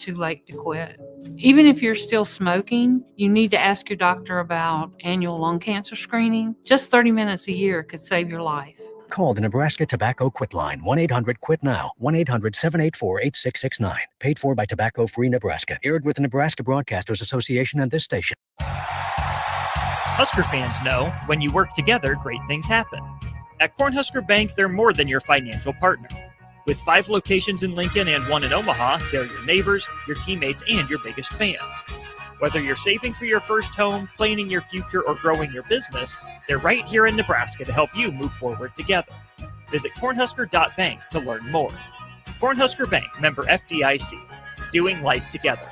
too late to quit. Even if you're still smoking, you need to ask your doctor about annual lung cancer screening. Just 30 minutes a year could save your life. Call the Nebraska Tobacco Quit Line, 1-800-QUIT-NOW, 1-800-784-8669. Paid for by Tobacco Free Nebraska. Aired with the Nebraska Broadcasters Association and this station. Husker fans know when you work together, great things happen. At Cornhusker Bank, they're more than your financial partner. With 5 locations in Lincoln and 1 in Omaha, they're your neighbors, your teammates, and your biggest fans. Whether you're saving for your first home, planning your future, or growing your business, they're right here in Nebraska to help you move forward together. Visit cornhusker.bank to learn more. Cornhusker Bank, member FDIC. Doing life together.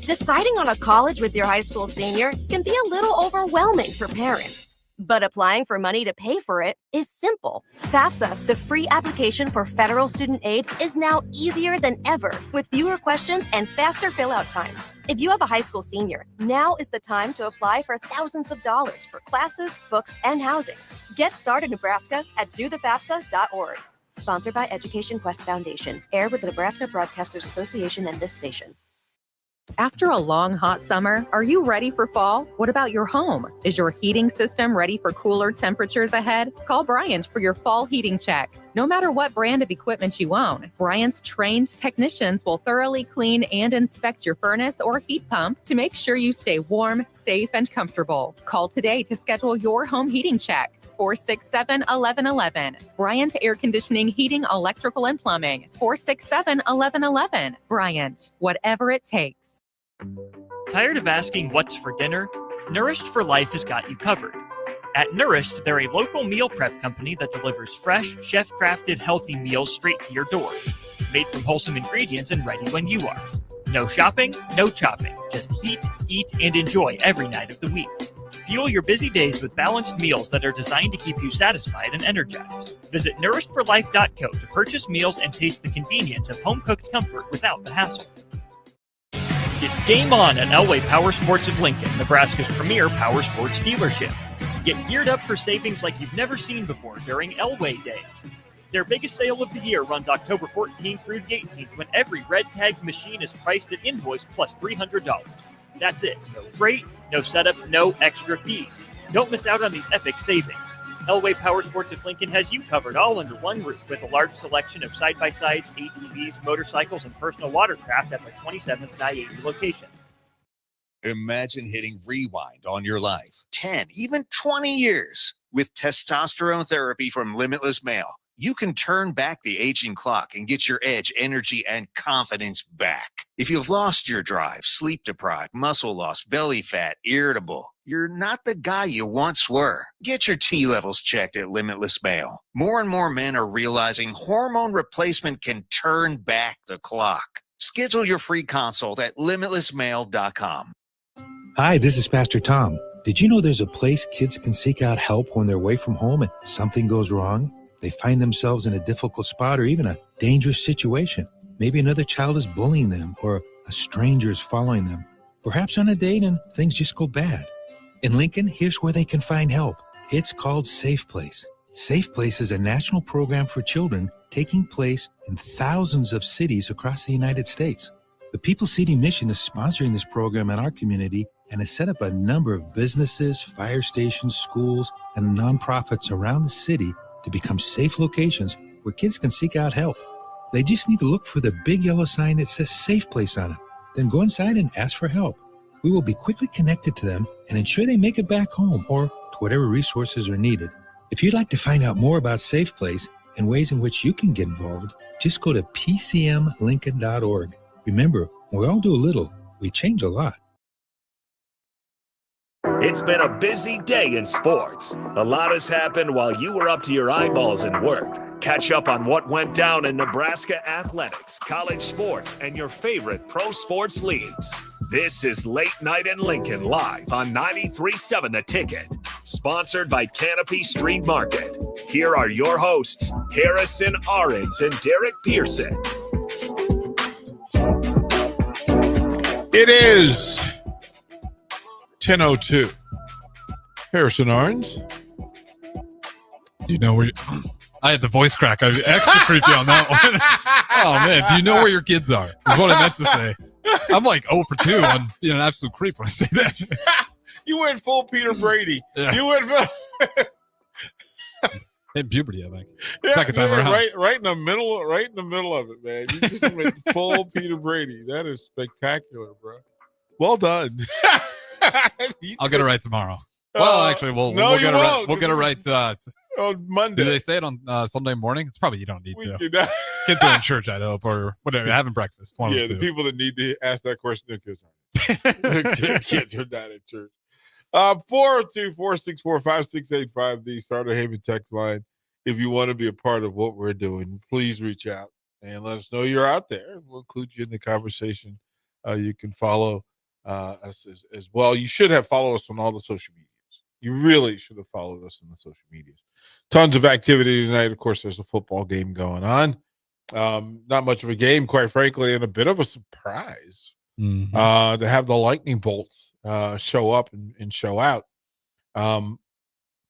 Deciding on a college with your high school senior can be a little overwhelming for parents. But applying for money to pay for it is simple. FAFSA, the free application for federal student aid, is now easier than ever with fewer questions and faster fill-out times. If you have a high school senior, now is the time to apply for thousands of dollars for classes, books, and housing. Get started, Nebraska, at dothefafsa.org. Sponsored by Education Quest Foundation. Aired with the Nebraska Broadcasters Association and this station. After a long, hot summer, are you ready for fall? What about your home? Is your heating system ready for cooler temperatures ahead? Call Bryant for your fall heating check. No matter what brand of equipment you own, Bryant's trained technicians will thoroughly clean and inspect your furnace or heat pump to make sure you stay warm, safe, and comfortable. Call today to schedule your home heating check. 467-1111. Bryant Air Conditioning, Heating, Electrical, and Plumbing. 467-1111. Bryant, whatever it takes. Tired of asking what's for dinner? Nourished for Life has got you covered. At Nourished, they're a local meal prep company that delivers fresh, chef-crafted, healthy meals straight to your door. Made from wholesome ingredients and ready when you are. No shopping, no chopping. Just heat, eat, and enjoy every night of the week. Fuel your busy days with balanced meals that are designed to keep you satisfied and energized. Visit nourishedforlife.co to purchase meals and taste the convenience of home-cooked comfort without the hassle. It's game on at Elway Power Sports of Lincoln, Nebraska's premier power sports dealership. Get geared up for savings like you've never seen before during Elway Days. Their biggest sale of the year runs October 14th through the 18th when every red tag machine is priced at invoice plus $300. That's it. No freight, no setup, no extra fees. Don't miss out on these epic savings. Elway Power Sports of Lincoln has you covered all under one roof with a large selection of side-by-sides, ATVs, motorcycles, and personal watercraft at the 27th and I-80 location. Imagine hitting rewind on your life 10, even 20 years. With testosterone therapy from Limitless Male, you can turn back the aging clock and get your edge, energy, and confidence back. If you've lost your drive, sleep deprived, muscle loss, belly fat, irritable, you're not the guy you once were. Get your T levels checked at Limitless Male. More and more men are realizing hormone replacement can turn back the clock. Schedule your free consult at limitlessmale.com. Hi, this is Pastor Tom. Did you know there's a place kids can seek out help when they're away from home and something goes wrong? They find themselves in a difficult spot or even a dangerous situation. Maybe another child is bullying them or a stranger is following them. Perhaps on a date and things just go bad. In Lincoln, here's where they can find help. It's called Safe Place. Safe Place is a national program for children taking place in thousands of cities across the United States. The People City Mission is sponsoring this program in our community and has set up a number of businesses, fire stations, schools, and nonprofits around the city to become safe locations where kids can seek out help. They just need to look for the big yellow sign that says Safe Place on it. Then go inside and ask for help. We will be quickly connected to them and ensure they make it back home or to whatever resources are needed. If you'd like to find out more about Safe Place and ways in which you can get involved, just go to pcmlincoln.org. Remember, we all do a little, we change a lot. It's been a busy day in sports. A lot has happened while you were up to your eyeballs in work. Catch up on what went down in Nebraska athletics, college sports, and your favorite pro sports leagues. This is Late Night in Lincoln live on 93.7 The Ticket. Sponsored by Canopy Street Market. Here are your hosts, Harrison Arens and Derek Pearson. It is 10:02. Harrison Arens. Do you know where I had the voice crack. I was extra creepy on that one. Oh, man. Do you know where your kids are? Is what I meant to say. I'm like 0 for 2 on being an absolute creep when I say that. You went full Peter Brady. Yeah. You went full... In puberty, I think. Yeah, Second time around. right in the middle of it, man. You just went full Peter Brady. That is spectacular, bro. Well done. I'll get it right tomorrow. Well, actually, we'll get it right. We'll get it right on Monday. Do they say it on Sunday morning? It's probably you don't need to. do not. Kids are in church, I hope, or whatever, having breakfast. One Yeah, of the the two. people that need to ask that question, their kids aren't. Their kids are not at church. 402-464-5685, the Starter Haven text line. If you want to be a part of what we're doing, please reach out and let us know you're out there. We'll include you in the conversation. You can follow us as well. You should have followed us on all the social medias. You really should have followed us in the social medias. Tons of activity tonight. Of course, there's a football game going on. Not much of a game, quite frankly, and a bit of a surprise to have the lightning bolts show up and show out.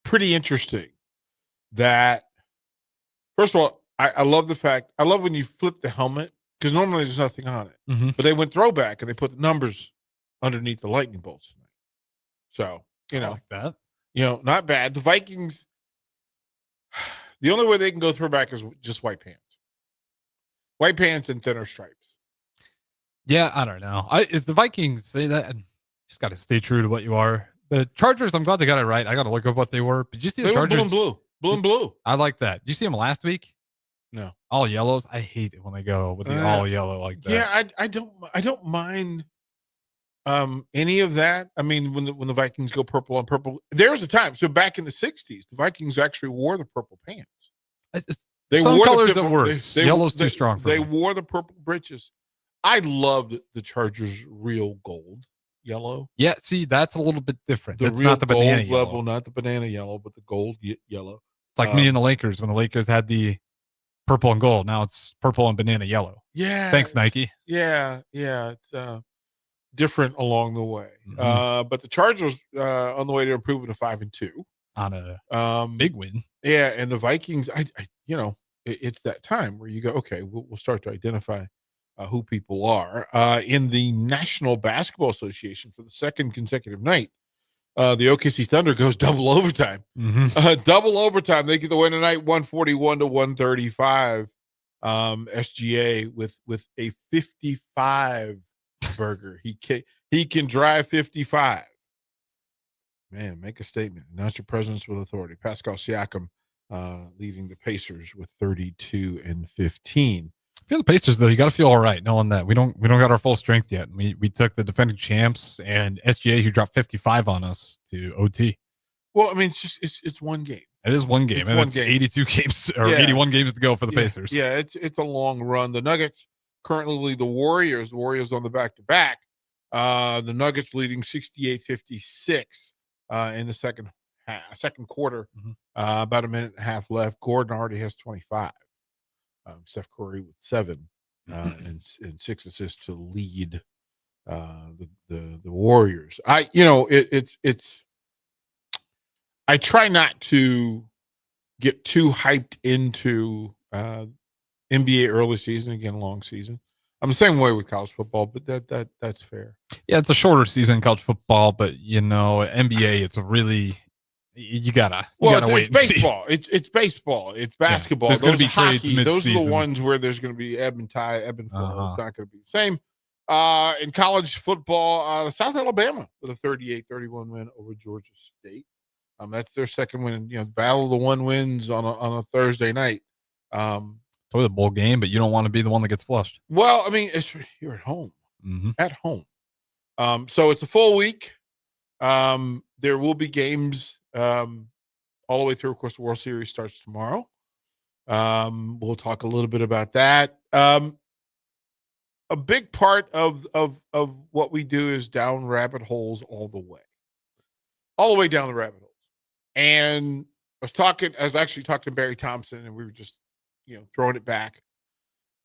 Pretty interesting that, first of all, I love the fact, I love when you flip the helmet, because normally there's nothing on it. But they went throwback and they put the numbers underneath the lightning bolts tonight. So, I like that. Not bad. The Vikings, the only way they can go throwback is just white pants. White pants and thinner stripes. Yeah, I don't know. If the Vikings say that, just got to stay true to what you are. The Chargers, I'm glad they got it right. I got to look up what they were. Did you see the Chargers? Blue and blue. I like that. Did you see them last week? No. All yellows. I hate it when they go with the all yellow like that. Yeah, I don't mind any of that. I mean, when the Vikings go purple on purple, there was a time. So back in the 60s, the Vikings actually wore the purple pants. Some colors it works. Yellow's too strong for me. They me. wore the purple breeches. I loved the Chargers' real gold yellow. Yeah, see, that's a little bit different. The It's real not the banana gold level, yellow. not the banana yellow, but the gold yellow. It's like me and the Lakers when the Lakers had the purple and gold. Now it's purple and banana yellow. Yeah. Thanks, Nike. Yeah. It's different along the way. But the Chargers on the way to improving to 5-2 on a big win. Yeah, and the Vikings, it's that time where you go, okay, we'll start to identify who people are. In the National Basketball Association for the second consecutive night, the OKC Thunder goes double overtime. Double overtime. They get the win tonight, 141-135. SGA with a 55 burger. He can drive 55. Man, make a statement. Announce your presence with authority. Pascal Siakam leading the Pacers with 32 and 15. I feel the Pacers though. You got to feel all right knowing that we don't got our full strength yet. We took the defending champs and SGA who dropped 55 on us to OT. Well, I mean, it's one game. It is one game, and it's 82 games or 81 games to go for the Pacers. Yeah, it's a long run. The Nuggets currently lead the Warriors. The Warriors on the back-to-back. The Nuggets leading 68-56 in the second quarter. About a minute and a half left. Gordon already has 25. Steph Curry with 7 and 6 assists to lead the Warriors. I try not to get too hyped into NBA early season, again, long season. I'm the same way with college football, but that's fair. Yeah, it's a shorter season in college football, but NBA, it's a really you gotta wait. It's baseball. It's baseball. It's basketball. There's going to be hockey. trades Those are mid-season. the ones where there's going to be ebb and flow. It's not going to be the same. In college football, South Alabama with a 38-31 win over Georgia State. That's their second win. Battle of the one wins on a Thursday night. It's always a bowl game, but you don't want to be the one that gets flushed. Well, I mean, you're at home. At home. So it's a full week. There will be games all the way through. Of course, the World Series starts tomorrow. We'll talk a little bit about that. A big part of what we do is down rabbit holes all the way down the rabbit holes. And I was actually talking to Barry Thompson, and we were just, throwing it back.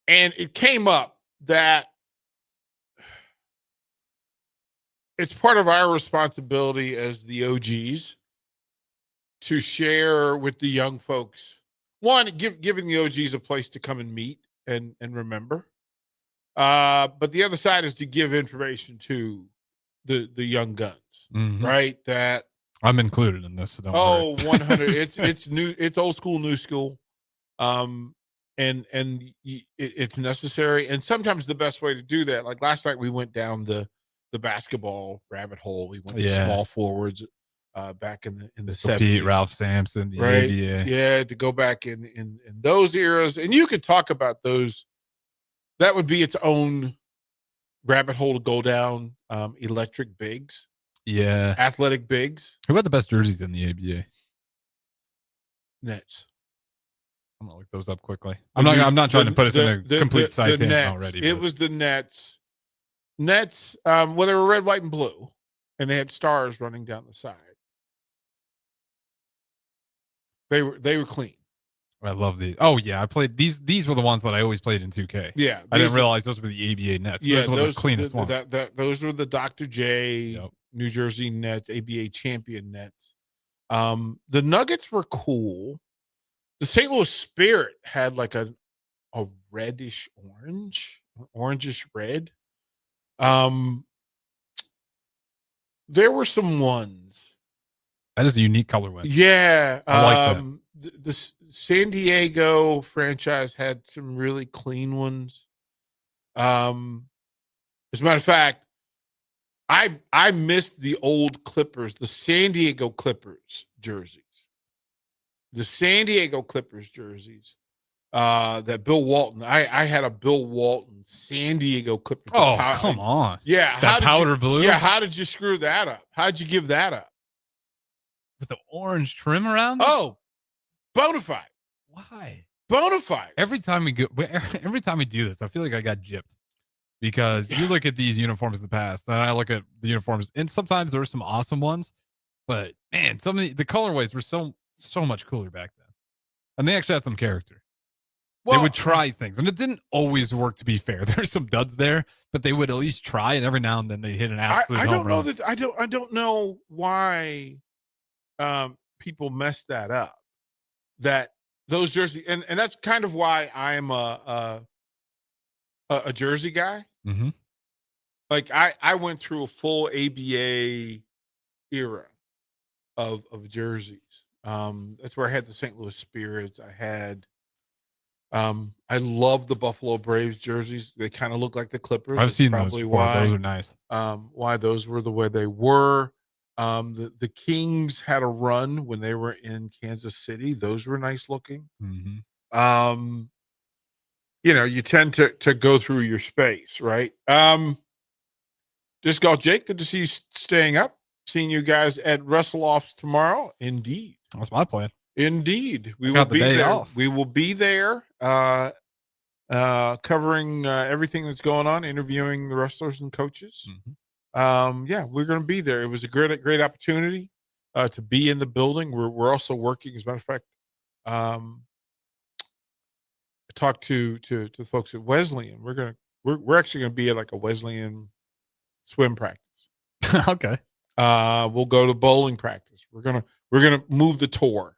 And it came up that it's part of our responsibility as the OGs to share with the young folks one, giving the OGs a place to come and meet and remember. But the other side is to give information to the young guns, Mhm. right? That I'm included in this, so don't worry. 100. It's new. It's old school, new school. It's necessary. And sometimes the best way to do that, like last night, we went down the basketball rabbit hole. We went to small forwards back in the Mr. 70s. Pete, Ralph Sampson, the Right. ABA. Yeah, to go back in those eras. And you could talk about those. That would be its own rabbit hole to go down. Electric bigs, Yeah. athletic bigs, Who had the best jerseys in the ABA? Nets. I'm gonna look those up quickly. I'm not trying to put us in a complete side tangent Nets. already. It but- was the Nets. Nets, well, they were red, white, and blue, and they had stars running down the side. They were clean. I love these. Oh yeah, I played these. These were the ones that I always played in 2K. Yeah, I didn't realize those were the ABA Nets. Yeah, those were the cleanest ones. Those were the Dr. J, Yep. New Jersey Nets, ABA champion Nets. The Nuggets were cool. The St. Louis Spirit had like a reddish orange, orangish red. There were some ones. That is a unique colorway. Yeah. I like that. The San Diego franchise had some really clean ones. As a matter of fact, I missed the old Clippers, the San Diego Clippers jerseys. The San Diego Clippers jerseys. That Bill Walton. I had a Bill Walton San Diego Clippers. Oh, come on. Yeah. That powder blue? Yeah, how did you screw that up? How'd you give that up? With the orange trim around? Oh, bona fide. Why? Bona fide. Every time we do this, I feel like I got gypped. Because you look at these uniforms in the past, and I look at the uniforms, and sometimes there are some awesome ones, but man, some of the colorways were so much cooler back then. And they actually had some character. They would try things, and it didn't always work, to be fair. There's some duds there, but they would at least try, and every now and then they hit an absolute home run. I don't know why people mess that up. That those jerseys, and that's kind of why I'm a jersey guy. Mm-hmm. Like I went through a full ABA era of jerseys. That's where I had the St. Louis Spirits. I love the Buffalo Braves jerseys. They kind of look like the Clippers. I've seen probably those. Why those are nice. Why those were the way they were. The Kings had a run when they were in Kansas City. Those were nice looking. Mm-hmm. You tend to go through your space, right? Just golf, Jake. Good to see you staying up. Seeing you guys at Wrestle Offs tomorrow. Indeed. That's my plan. Indeed. We Got will the be day there. off. We will be there covering everything that's going on, interviewing the wrestlers and coaches. Mm-hmm. We're going to be there. It was a great opportunity to be in the building. We're also working, as a matter of fact, I talked to the folks at Wesleyan. We're actually going to be at like a Wesleyan swim practice. Okay. We'll go to bowling practice. We're gonna move the tour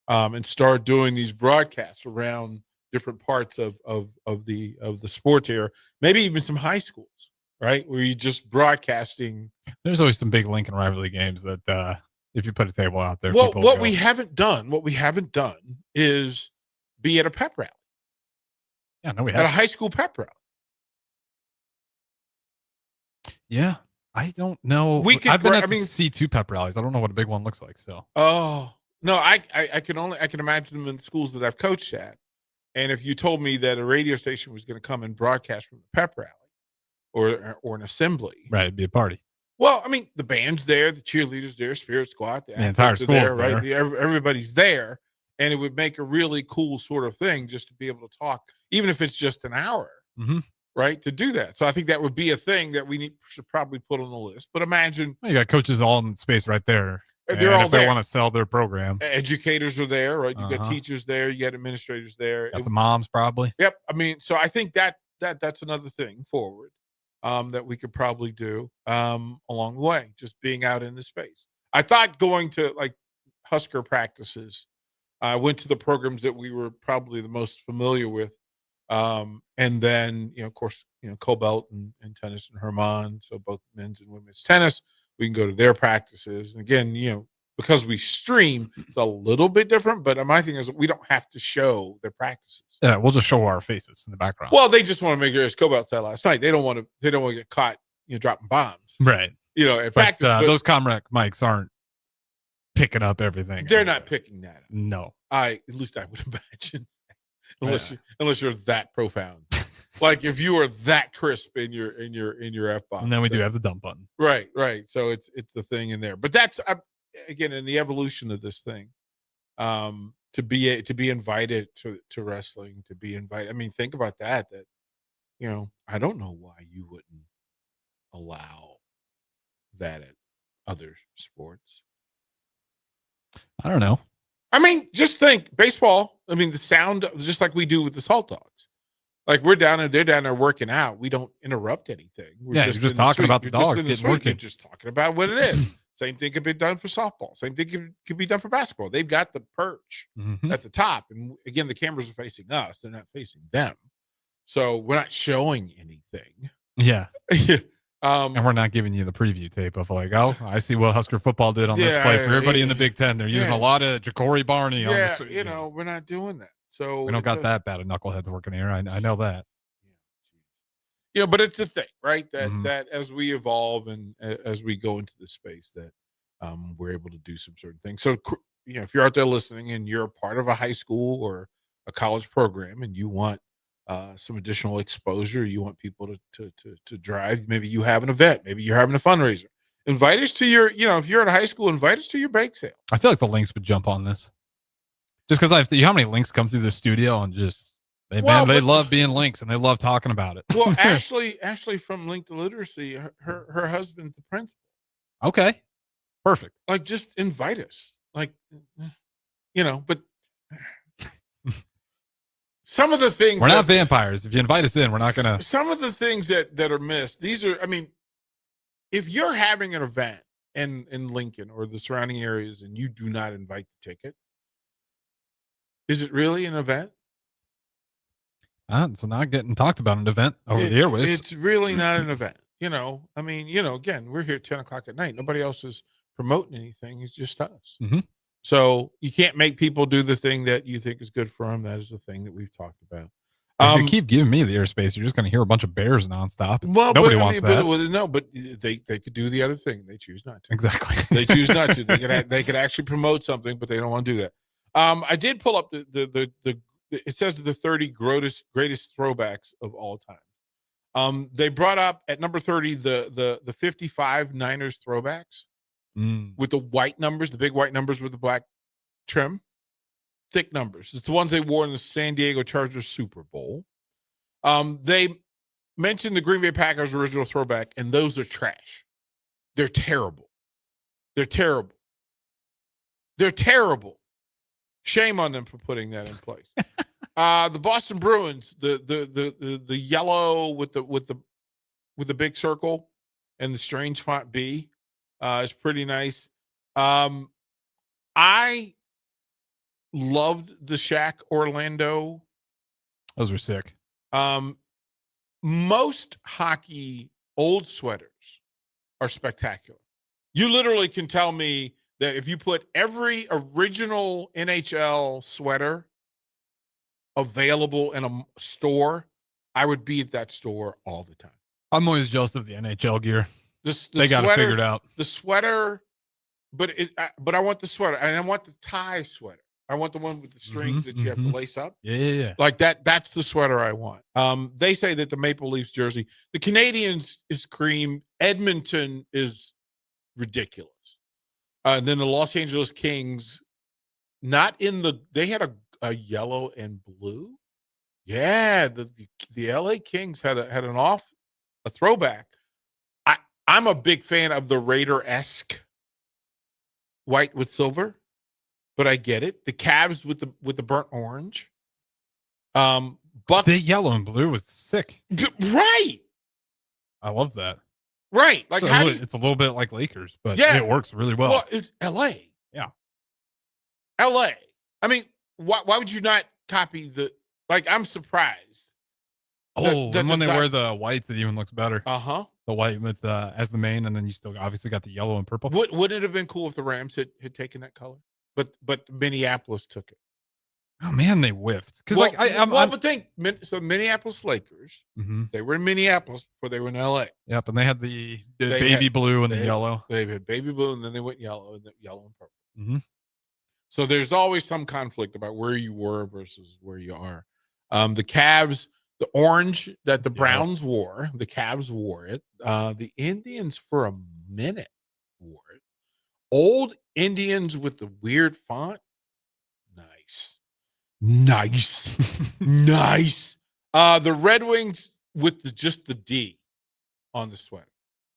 and start doing these broadcasts around different parts of the sports area, maybe even some high schools, right? Where you're just broadcasting. There's always some big Lincoln rivalry games that if you put a table out there. Well, people what will we go. haven't done is be at a pep rally. Yeah, no, we At a have. high school pep rally. Yeah. I don't know. I've been at the C2 pep rallies. I don't know what a big one looks like. So. Oh no, I can imagine them in the schools that I've coached at. And if you told me that a radio station was going to come and broadcast from a pep rally or an assembly, Right, it'd be a party. Well, I mean, the band's there, the cheerleaders there, Spirit Squad, the entire athletes are school's there, right? there. Everybody's there, and it would make a really cool sort of thing just to be able to talk, even if it's just an hour. Mm-hmm. Right, to do that. So I think that would be a thing that should probably put on the list. But imagine You got coaches all in space right there. They're And all if they there. want to sell their program. Educators are there, right? You got Uh-huh. teachers there, you got administrators there. Got some moms probably. Yep. I mean, so I think that's another thing forward that we could probably do along the way, just being out in the space. I thought going to like Husker practices I went to the programs that we were probably the most familiar with. And then, of course, Cobalt and tennis and Herman. So both men's and women's tennis, we can go to their practices. And again, because we stream, it's a little bit different. But my thing is we don't have to show their practices. Yeah, we'll just show our faces in the background. Well, they just want to make it, as Cobalt said last night. They don't want to get caught, dropping bombs. Right. At practice. But those Comrec mics aren't picking up everything. They're not picking that up. No. At least I would imagine. Unless you're that profound. Like if you are that crisp in your F-bomb. And then we do have the dump button. Right. So it's the thing in there. But that's again in the evolution of this thing. To be invited to wrestling, to be invited. I mean, think about that. I don't know why you wouldn't allow that at other sports. I don't know. I mean, just think baseball. I mean, the sound, just like we do with the Salt Dogs. Like they're down there working out. We don't interrupt anything. You're just talking about the dogs getting working. You're just talking about what it is. Same thing could be done for softball. Same thing could be done for basketball. They've got the perch at the top. And again, the cameras are facing us. They're not facing them. So we're not showing anything. Yeah. And we're not giving you the preview tape of like, oh, I see what Husker football did on this play for everybody in the Big Ten. They're using a lot of Ja'Cory Barney. Yeah, we're not doing that. So we don't got that bad of knuckleheads working here. I know that. But it's the thing, right? That as we evolve and as we go into the space, that we're able to do some certain things. So if you're out there listening and you're a part of a high school or a college program and you want some additional exposure, you want people to drive, maybe you have an event, maybe you're having a fundraiser, invite us to your, if you're at a high school, invite us to your bake sale. I feel like the Lynx would jump on this just because how many Lynx come through the studio and just they love being Lynx and they love talking about it. Well, Ashley from Link to Literacy, her husband's the principal. Okay, perfect. Like just invite us, but some of the things we're not vampires. If you invite us in, we're not gonna. Some of the things that are missed. These are, if you're having an event in Lincoln or the surrounding areas and you do not invite the ticket, is it really an event? It's not getting talked about an event over the airwaves. It's really not an event. Again, we're here at 10 o'clock at night. Nobody else is promoting anything. It's just us. Mm-hmm. So you can't make people do the thing that you think is good for them. That is the thing that we've talked about. If you keep giving me the airspace, you're just going to hear a bunch of bears nonstop. Well, nobody wants that. But they could do the other thing. They choose not to. Exactly. They choose not to. They could actually promote something, but they don't want to do that. I did pull up the it says the 30 greatest throwbacks of all time. They brought up at number 30 the 55 Niners throwbacks with the white numbers, the big white numbers with the black trim, thick numbers. It's the ones they wore in the San Diego Chargers Super Bowl. They mentioned the Green Bay Packers original throwback, and those are trash. They're terrible. They're terrible. They're terrible. Shame on them for putting that in place. The Boston Bruins, the yellow with the big circle and the strange font B is pretty nice. I loved the Shaq Orlando. Those were sick. Most hockey old sweaters are spectacular. You literally can tell me that if you put every original NHL sweater available in a store, I would be at that store all the time. I'm always jealous of the NHL gear. They got it figured out. The sweater, but I want the sweater, and I want the tie sweater. I want the one with the strings that you have to lace up. Yeah. Like that. That's the sweater I want. They say that the Maple Leafs jersey, the Canadiens is cream. Edmonton is ridiculous. And then the Los Angeles Kings, they had a yellow and blue. Yeah, the LA Kings had a throwback. I'm a big fan of the Raider-esque white with silver, but I get it. The Cavs with the burnt orange. Bucks, the yellow and blue was sick. Right. I love that. Right. Like it's a little bit like Lakers, but it works really well. Well, it's LA. Yeah. LA. I mean, why would you not copy the? Like, I'm surprised. And when they wear the whites, it even looks better. Uh-huh. The white with as the main, and then you still obviously got the yellow and purple. Wouldn't it have been cool if the Rams had taken that color? But Minneapolis took it. Oh man, they whiffed. Because but think so. Minneapolis Lakers. Mm-hmm. They were in Minneapolis before they were in LA. Yep, and they had the baby blue and the yellow. They had baby blue, and then they went yellow and purple. Mm-hmm. So there's always some conflict about where you were versus where you are. The Cavs, the orange that the Browns wore, the Cavs wore it. The Indians for a minute wore it. Old Indians with the weird font. Nice. The Red Wings with just the D on the sweater.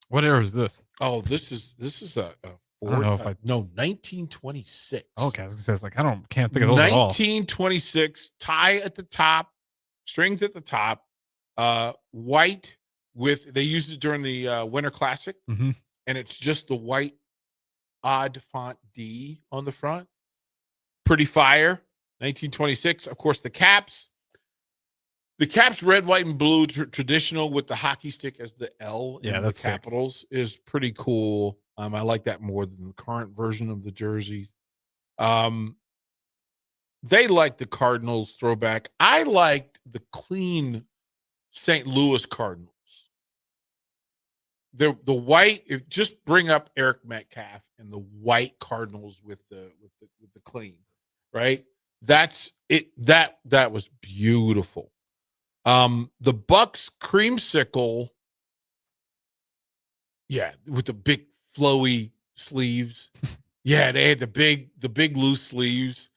What era is this? Oh, this is a I don't know if 1926. Okay, I was gonna say, I can't think of those at all. 1926, tie at the top, strings at the top, white with, they used it during the Winter Classic, mm-hmm. and it's just the white odd font D on the front. Pretty fire. 1926, of course, the Caps. The Caps, red, white, and blue, traditional with the hockey stick as the L in the Capitals is pretty cool. I like that more than the current version of the jersey. They like the Cardinals throwback. I liked the clean St. Louis Cardinals. The white, just bring up Eric Metcalf and the white Cardinals with the clean, right? That's it. That was beautiful. The Bucks creamsicle, with the big flowy sleeves. Yeah, they had the big loose sleeves.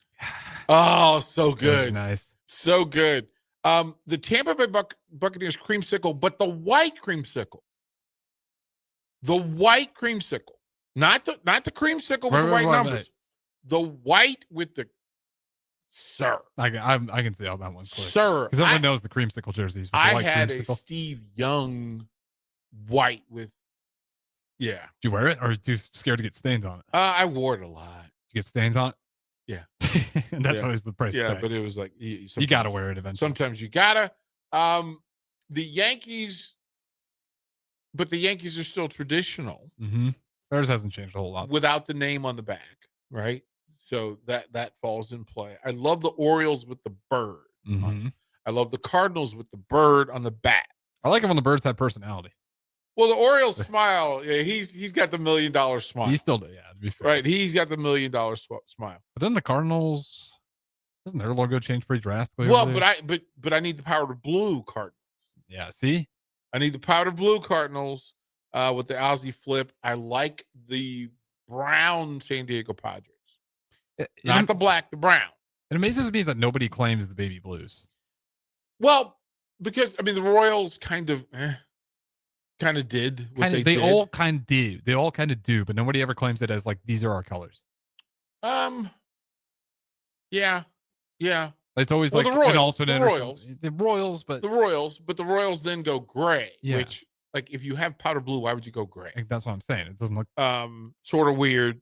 Oh, so good. Nice. So good. The Tampa Bay Buccaneers creamsicle, but the white creamsicle. The white creamsicle. Not the creamsicle with the white numbers. Right. The white with the I can see how that one's clear. Sir. Because everyone knows the creamsicle jerseys. I had a Steve Young white with Do you wear it, or are you scared to get stains on it? I wore it a lot. You get stains on it? Yeah. And that's always the price. Yeah, but it was like you gotta wear it eventually. Sometimes you gotta. The Yankees, but the Yankees are still traditional. Mm-hmm. Theirs hasn't changed a whole lot. Without the name on the back, right? So that falls in play. I love the Orioles with the bird. Mm-hmm. I love the Cardinals with the bird on the bat. I like it when the birds have personality. Well, the Orioles smile. Yeah, he's got the $1 million smile. He still do, to be fair. Right, he's got the $1 million smile. But then the Cardinals, doesn't their logo change pretty drastically? Well, but I need the powder blue Cardinals. Yeah, see, I need the powder blue Cardinals with the Aussie flip. I like the brown San Diego Padres. Not the black, the brown. It amazes me that nobody claims the baby blues. Well, because the Royals kind of did what they did. All kind of do. They all kind of do, but nobody ever claims it as these are our colors. Yeah. It's always the Royals, an alternate. The Royals, but the Royals then go gray. Yeah. Which, if you have powder blue, why would you go gray? That's what I'm saying. It doesn't look sort of weird.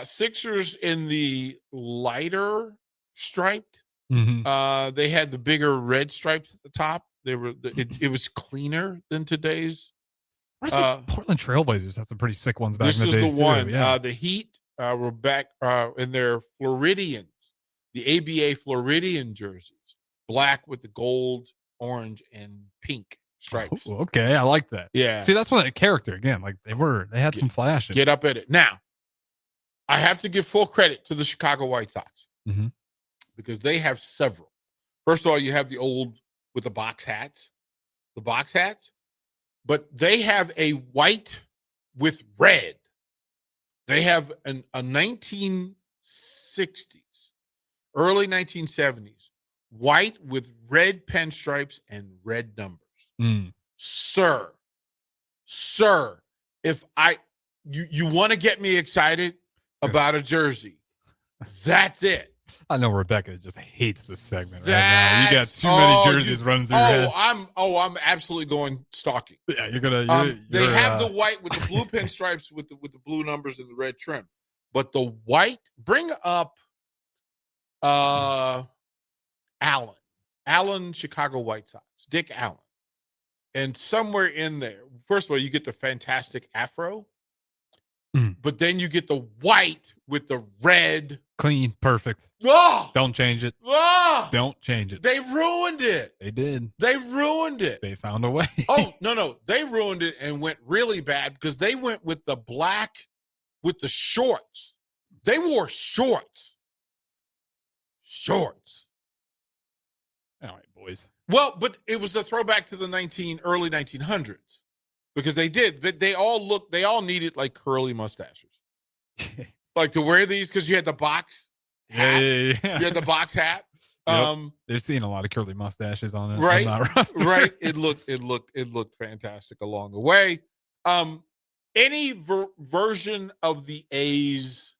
Sixers in the lighter striped. Mm-hmm. They had the bigger red stripes at the top. They were it was cleaner than today's. Portland Trailblazers had some pretty sick ones back in the day. This is the one. The Heat were back in their Floridians, the ABA Floridian jerseys, black with the gold, orange, and pink stripes. Oh, okay, I like that. Yeah. See, that's what a character again. They had some flash. Get up at it now. I have to give full credit to the Chicago White Sox because they have several. First of all, you have the old with the box hats, but they have a white with red. They have a 1960s, early 1970s, white with red pinstripes and red numbers. Sir, if you want to get me excited about a jersey, that's it. I know Rebecca just hates this segment right now. You got too many jerseys running through your head. I'm absolutely going stalking. Yeah, you're gonna. They have the white with the blue pinstripes with the blue numbers and the red trim, but the white. Bring up Allen, Chicago White Sox, Dick Allen. And somewhere in there, first of all, you get the fantastic afro, but then you get the white with the red. Clean, perfect. Oh! Don't change it. Oh! Don't change it. They ruined it. They did. They ruined it. They found a way. Oh, no. They ruined it and went really bad because they went with the black with the shorts. They wore shorts. Shorts. All right, boys. Well, but it was a throwback to the early 1900s because they did. But they all needed like curly mustaches. Like to wear these because you had the box hat. Yeah. You had the box hat. Yep. They've seen a lot of curly mustaches on it. Right. On that roster. Right. It looked fantastic along the way. Any version of the A's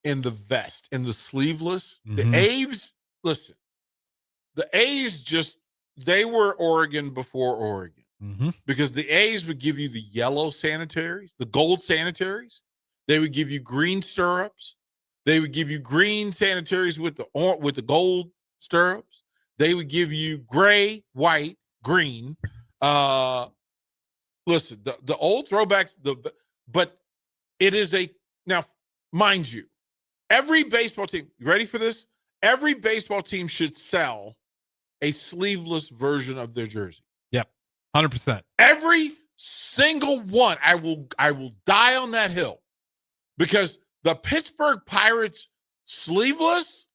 in the vest, in the sleeveless, the A's, listen, the A's they were Oregon before Oregon because the A's would give you the yellow sanitaries, the gold sanitaries. They would give you green stirrups. They would give you green sanitaries with the gold stirrups. They would give you gray, white, green. Listen, the old throwbacks, but it is now, mind you, every baseball team, you ready for this? Every baseball team should sell a sleeveless version of their jersey. Yep. 100%. Every single one. I will die on that hill because the Pittsburgh Pirates sleeveless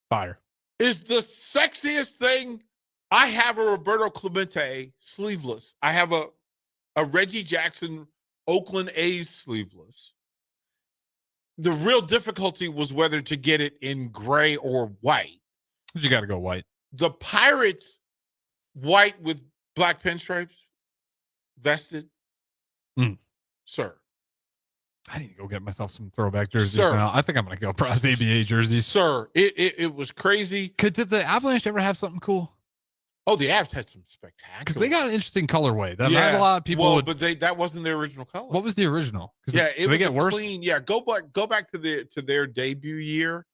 fire is the sexiest thing. I have a Roberto Clemente sleeveless. I have a Reggie Jackson Oakland A's sleeveless. The real difficulty was whether to get it in gray or white. You got to go white. The Pirates white with black pinstripes vested. Sir. I need to go get myself some throwback jerseys now. I think I'm going to go Pros ABA jerseys. Sir, it was crazy. Did the Avalanche ever have something cool? Oh, the Avs had some spectacular. Because they got an interesting colorway. That not a lot of people but that wasn't their original color. What was the original? Yeah, it was get worse? clean. Yeah, go back to their debut year.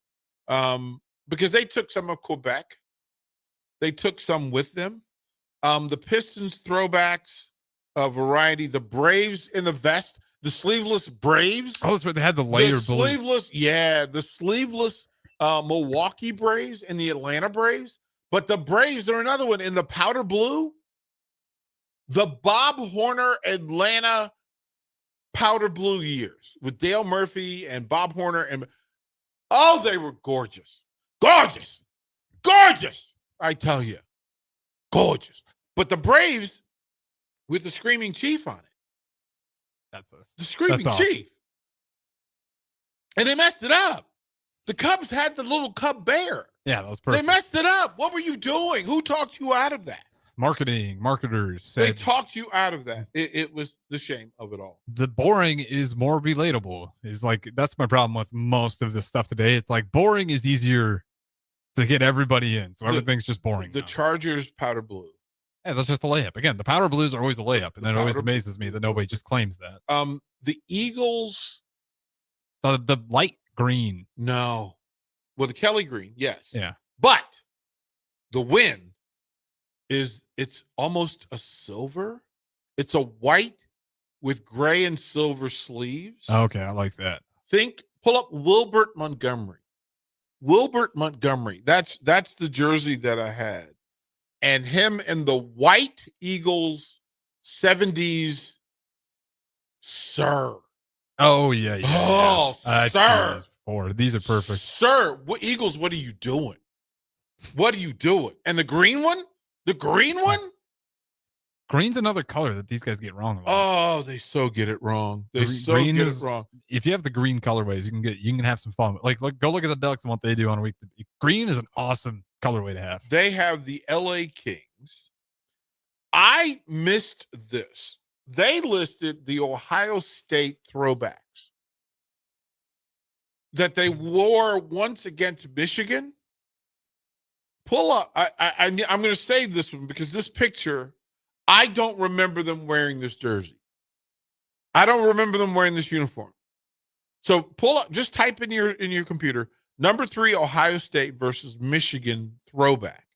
Because they took some of Quebec. They took some with them. The Pistons throwbacks, variety. The Braves in the vest. The sleeveless Braves. Oh, that's where they had the layer blue. The sleeveless Milwaukee Braves and the Atlanta Braves. But the Braves are another one in the powder blue. The Bob Horner Atlanta powder blue years with Dale Murphy and Bob Horner. They were gorgeous. Gorgeous. Gorgeous. I tell you. Gorgeous. But the Braves with the Screaming Chief on it. That's us. The Screaming Chief. And they messed it up. The Cubs had the little Cub bear. Yeah, that was perfect. They messed it up. What were you doing? Who talked you out of that? Marketers said they talked you out of that. It was the shame of it all. The boring is more relatable. Is like that's my problem with most of this stuff today. It's like boring is easier to get everybody in, so everything's just boring. The Chargers powder blue. Yeah, that's just a layup. Again, the powder blues are always a layup, and it always amazes me that nobody just claims that. The Eagles, the light green. No. Well, the Kelly green, yes. Yeah. But the win it's almost a silver. It's a white with gray and silver sleeves. Okay, I like that. Pull up Wilbert Montgomery. Wilbert Montgomery. That's the jersey that I had. And him in the white Eagles 70s, sir. Oh, yeah. Oh, sir. These are perfect. Sir, Eagles, what are you doing? What are you doing? And the green one? The green one? Green's another color that these guys get wrong a lot. Oh, they so get it wrong. They green get it wrong. If you have the green colorways, you can have some fun. Like go look at the Ducks and what they do on a week. Green is an awesome colorway to have. They have the LA Kings. I missed this. They listed the Ohio State throwbacks that they wore once against Michigan. Pull up. I'm going to save this one because this picture, I don't remember them wearing this jersey. I don't remember them wearing this uniform. So pull up, just type in your computer Number 3, Ohio State versus Michigan throwback.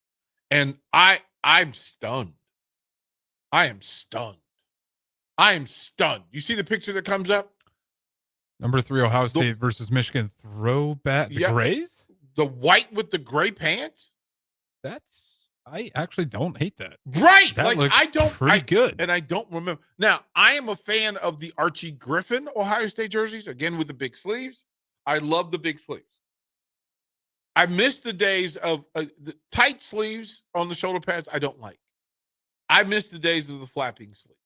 And I'm stunned. I am stunned. You see the picture that comes up? Number 3, Ohio State versus Michigan throwback. The Grays? The white with the gray pants? I actually don't hate that. Right. That looks pretty good. And I don't remember. Now, I am a fan of the Archie Griffin Ohio State jerseys, again with the big sleeves. I love the big sleeves. I miss the days of the tight sleeves on the shoulder pads. I don't like. I miss the days of the flapping sleeves.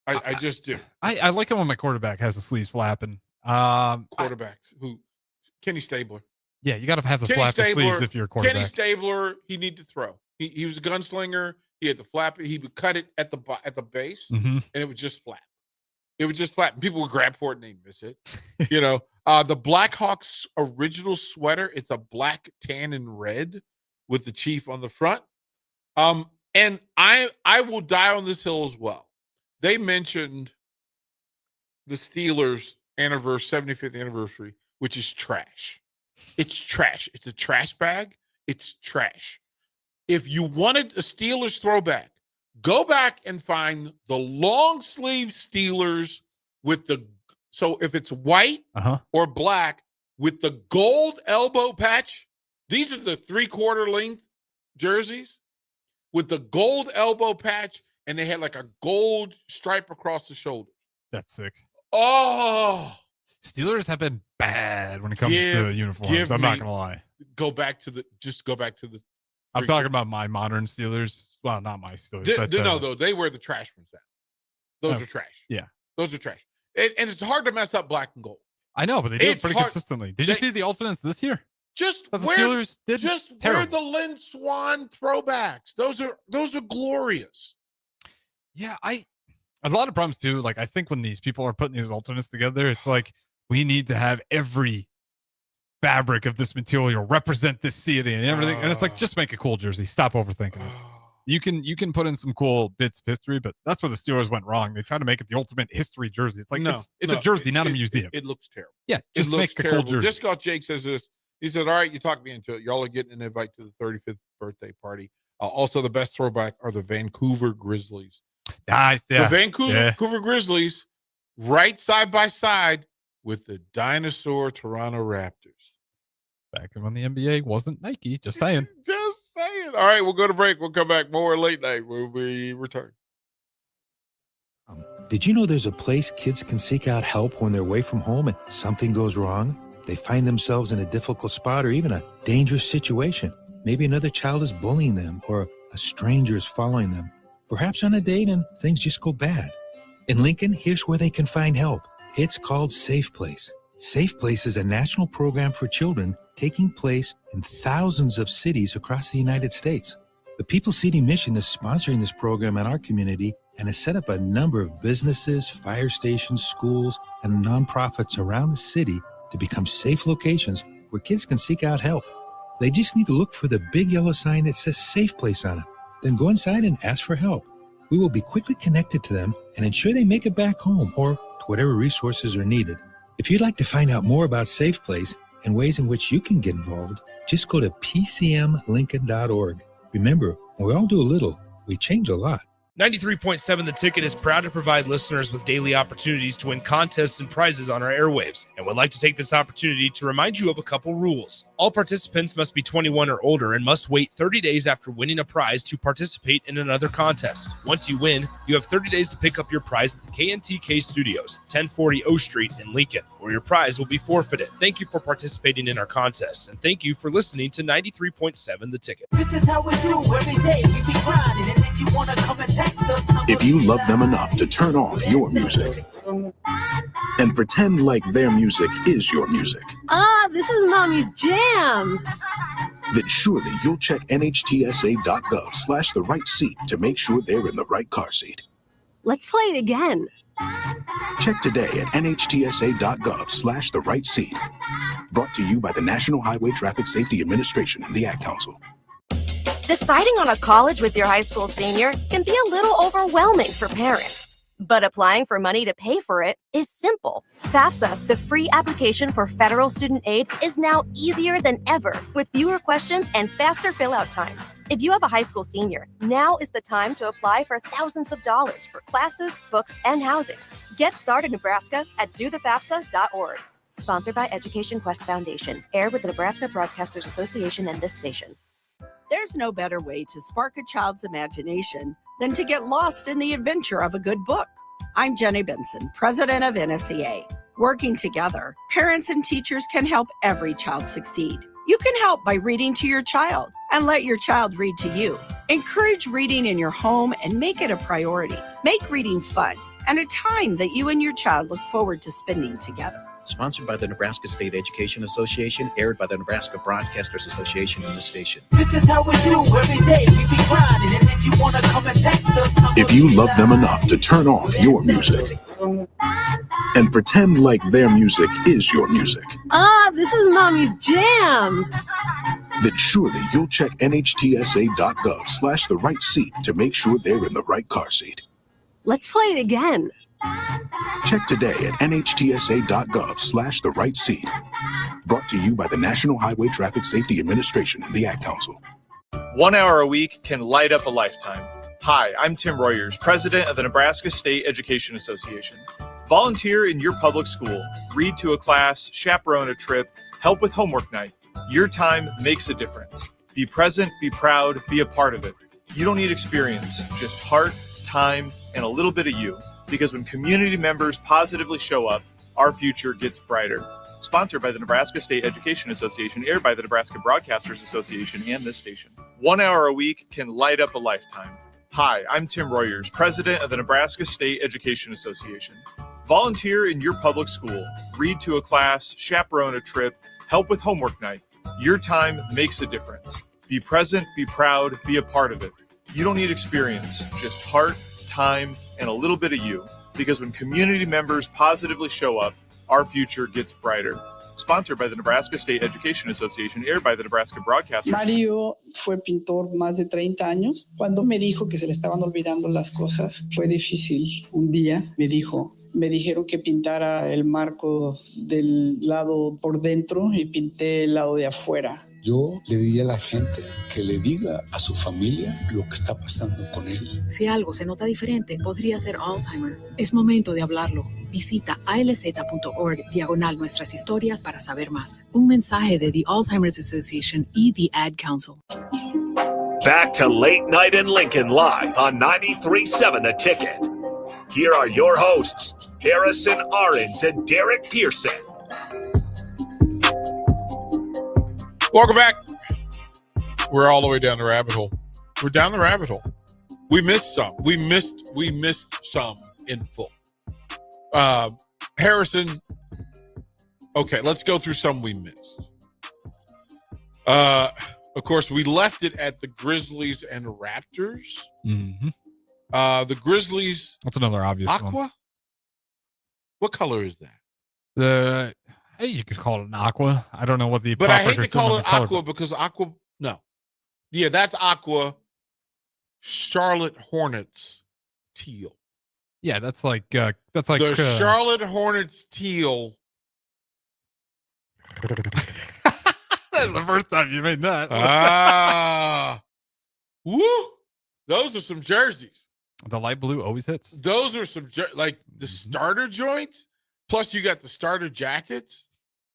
I just do. I like it when my quarterback has the sleeves flapping. Quarterbacks who Kenny Stabler. Yeah, you got to have the flapping sleeves if you're a quarterback. Kenny Stabler, he needed to throw. He was a gunslinger. He had the flap. He would cut it at the base, and it would just flap. It would just flap. And people would grab for it and they miss it. The Blackhawks original sweater. It's a black, tan, and red with the Chief on the front. And I will die on this hill as well. They mentioned the Steelers' 75th anniversary, which is trash. It's trash. It's a trash bag. It's trash. If you wanted a Steelers throwback, go back and find the long sleeve Steelers with so if it's white or black with the gold elbow patch. These are the 3/4 length jerseys with the gold elbow patch, and they had like a gold stripe across the shoulder. That's sick. Oh, Steelers have been bad when it comes to uniforms. I'm not gonna lie. Go back to the. I'm talking about my modern Steelers. Well, not my Steelers. Though they wear the trash ones now. Those are trash. Yeah, those are trash. And it's hard to mess up black and gold. I know, but they do it pretty consistently. Did you see the alternates this year? Steelers did wear the Lynn Swan throwbacks. Those are glorious. Yeah, a lot of problems too. Like I think when these people are putting these alternates together, it's like we need to have every fabric of this material represent this city and everything. And it's like, just make a cool jersey. Stop overthinking it. You can put in some cool bits of history, but that's where the Steelers went wrong. They tried to make it the ultimate history jersey. It's like it's a jersey, not a museum. It looks terrible. Yeah, just make a cool jersey. Disc Golf Jake says this. He said, "All right, you talked me into it. Y'all are getting an invite to the 35th birthday party. Also, the best throwback are the Vancouver Grizzlies. Nice, yeah. The Vancouver Grizzlies, right side by side with the dinosaur Toronto Raptors. Back when the NBA wasn't Nike. Just saying. Just saying. All right, we'll go to break. We'll come back. More late night when we return. Did you know there's a place kids can seek out help when they're away from home and something goes wrong? They find themselves in a difficult spot or even a dangerous situation. Maybe another child is bullying them or a stranger is following them. Perhaps on a date and things just go bad. In Lincoln, here's where they can find help. It's called Safe Place. Safe Place is a national program for children taking place in thousands of cities across the United States. The People City Mission is sponsoring this program in our community and has set up a number of businesses, fire stations, schools, and nonprofits around the city to become safe locations where kids can seek out help. They just need to look for the big yellow sign that says Safe Place on it. Then go inside and ask for help. We will be quickly connected to them and ensure they make it back home or to whatever resources are needed. If you'd like to find out more about Safe Place and ways in which you can get involved, just go to pcmlincoln.org. Remember, when we all do a little, we change a lot. 93.7 The Ticket is proud to provide listeners with daily opportunities to win contests and prizes on our airwaves, and would like to take this opportunity to remind you of a couple rules. All participants must be 21 or older and must wait 30 days after winning a prize to participate in another contest. Once you win, you have 30 days to pick up your prize at the KNTK Studios, 1040 O Street in Lincoln, or your prize will be forfeited. Thank you for participating in our contest, and thank you for listening to 93.7 The Ticket. This is how we do every day. We be grinding, and if you want to come and text us, if you love them enough to turn off your music and pretend like their music is your music. This is Mommy's jam. Then surely you'll check nhtsa.gov/the right seat to make sure they're in the right car seat. Let's play it again. Check today at nhtsa.gov/the right seat. Brought to you by the National Highway Traffic Safety Administration and the Ad Council. Deciding on a college with your high school senior can be a little overwhelming for parents. But applying for money to pay for it is simple. FAFSA, the free application for federal student aid, is now easier than ever with fewer questions and faster fill-out times. If you have a high school senior, now is the time to apply for thousands of dollars for classes, books, and housing. Get started, Nebraska, at dothefafsa.org. Sponsored by Education Quest Foundation. Aired with the Nebraska Broadcasters Association and this station. There's no better way to spark a child's imagination than to get lost in the adventure of a good book. I'm Jenny Benson, president of NSEA. Working together, parents and teachers can help every child succeed. You can help by reading to your child and let your child read to you. Encourage reading in your home and make it a priority. Make reading fun and a time that you and your child look forward to spending together. Sponsored by the Nebraska State Education Association, aired by the Nebraska Broadcasters Association and this station. This is how we do every day. We be grinding, and if you wanna come and text us, If you love them enough to turn off your music and pretend like their music is your music, This is Mommy's jam. then surely you'll check NHTSA.gov/the right seat to make sure they're in the right car seat. Let's play it again. Check today at NHTSA.gov/the right seat. Brought to you by the National Highway Traffic Safety Administration and the Ad Council. 1 hour a week can light up a lifetime. Hi, I'm Tim Royers, president of the Nebraska State Education Association. Volunteer in your public school, read to a class, chaperone a trip, help with homework night. Your time makes a difference. Be present, be proud, be a part of it. You don't need experience, just heart, time, and a little bit of you. Because when community members positively show up, our future gets brighter. Sponsored by the Nebraska State Education Association, aired by the Nebraska Broadcasters Association and this station. 1 hour a week can light up a lifetime. Hi, I'm Tim Royers, president of the Nebraska State Education Association. Volunteer in your public school, read to a class, chaperone a trip, help with homework night. Your time makes a difference. Be present, be proud, be a part of it. You don't need experience, just heart, time, and a little bit of you. Because when community members positively show up, our future gets brighter. Sponsored by the Nebraska State Education Association, aired by the Nebraska Broadcasters. Mario fue pintor más de 30 años. Cuando me dijo que se le estaban olvidando las cosas, fue difícil. Un día me dijeron que pintara el marco del lado por dentro y pinté el lado de afuera. Yo le diría a la gente que le diga a su familia lo que está pasando con él. Si algo se nota diferente, podría ser Alzheimer. Es momento de hablarlo. Visita alz.org/nuestras historias para saber más. Un mensaje de the Alzheimer's Association y the Ad Council. Back to Late Night in Lincoln live on 93.7 The Ticket. Here are your hosts, Harrison Arens and Derek Pearson. Welcome back. We're all the way down the rabbit hole. We're down the rabbit hole. We missed some. We missed some in full. Harrison. Okay, let's go through some we missed. Of course, we left it at the Grizzlies and Raptors. Mm-hmm. The Grizzlies. That's another obvious Aqua? one. What color is that? You could call it an aqua. I don't know what the. But I hate to call it aqua because aqua. No, yeah, that's aqua. Charlotte Hornets teal. Yeah, that's like the Charlotte Hornets teal. That's the first time you made that. Woo! Those are some jerseys. The light blue always hits. Those are some like the starter joints. Plus, you got the starter jackets.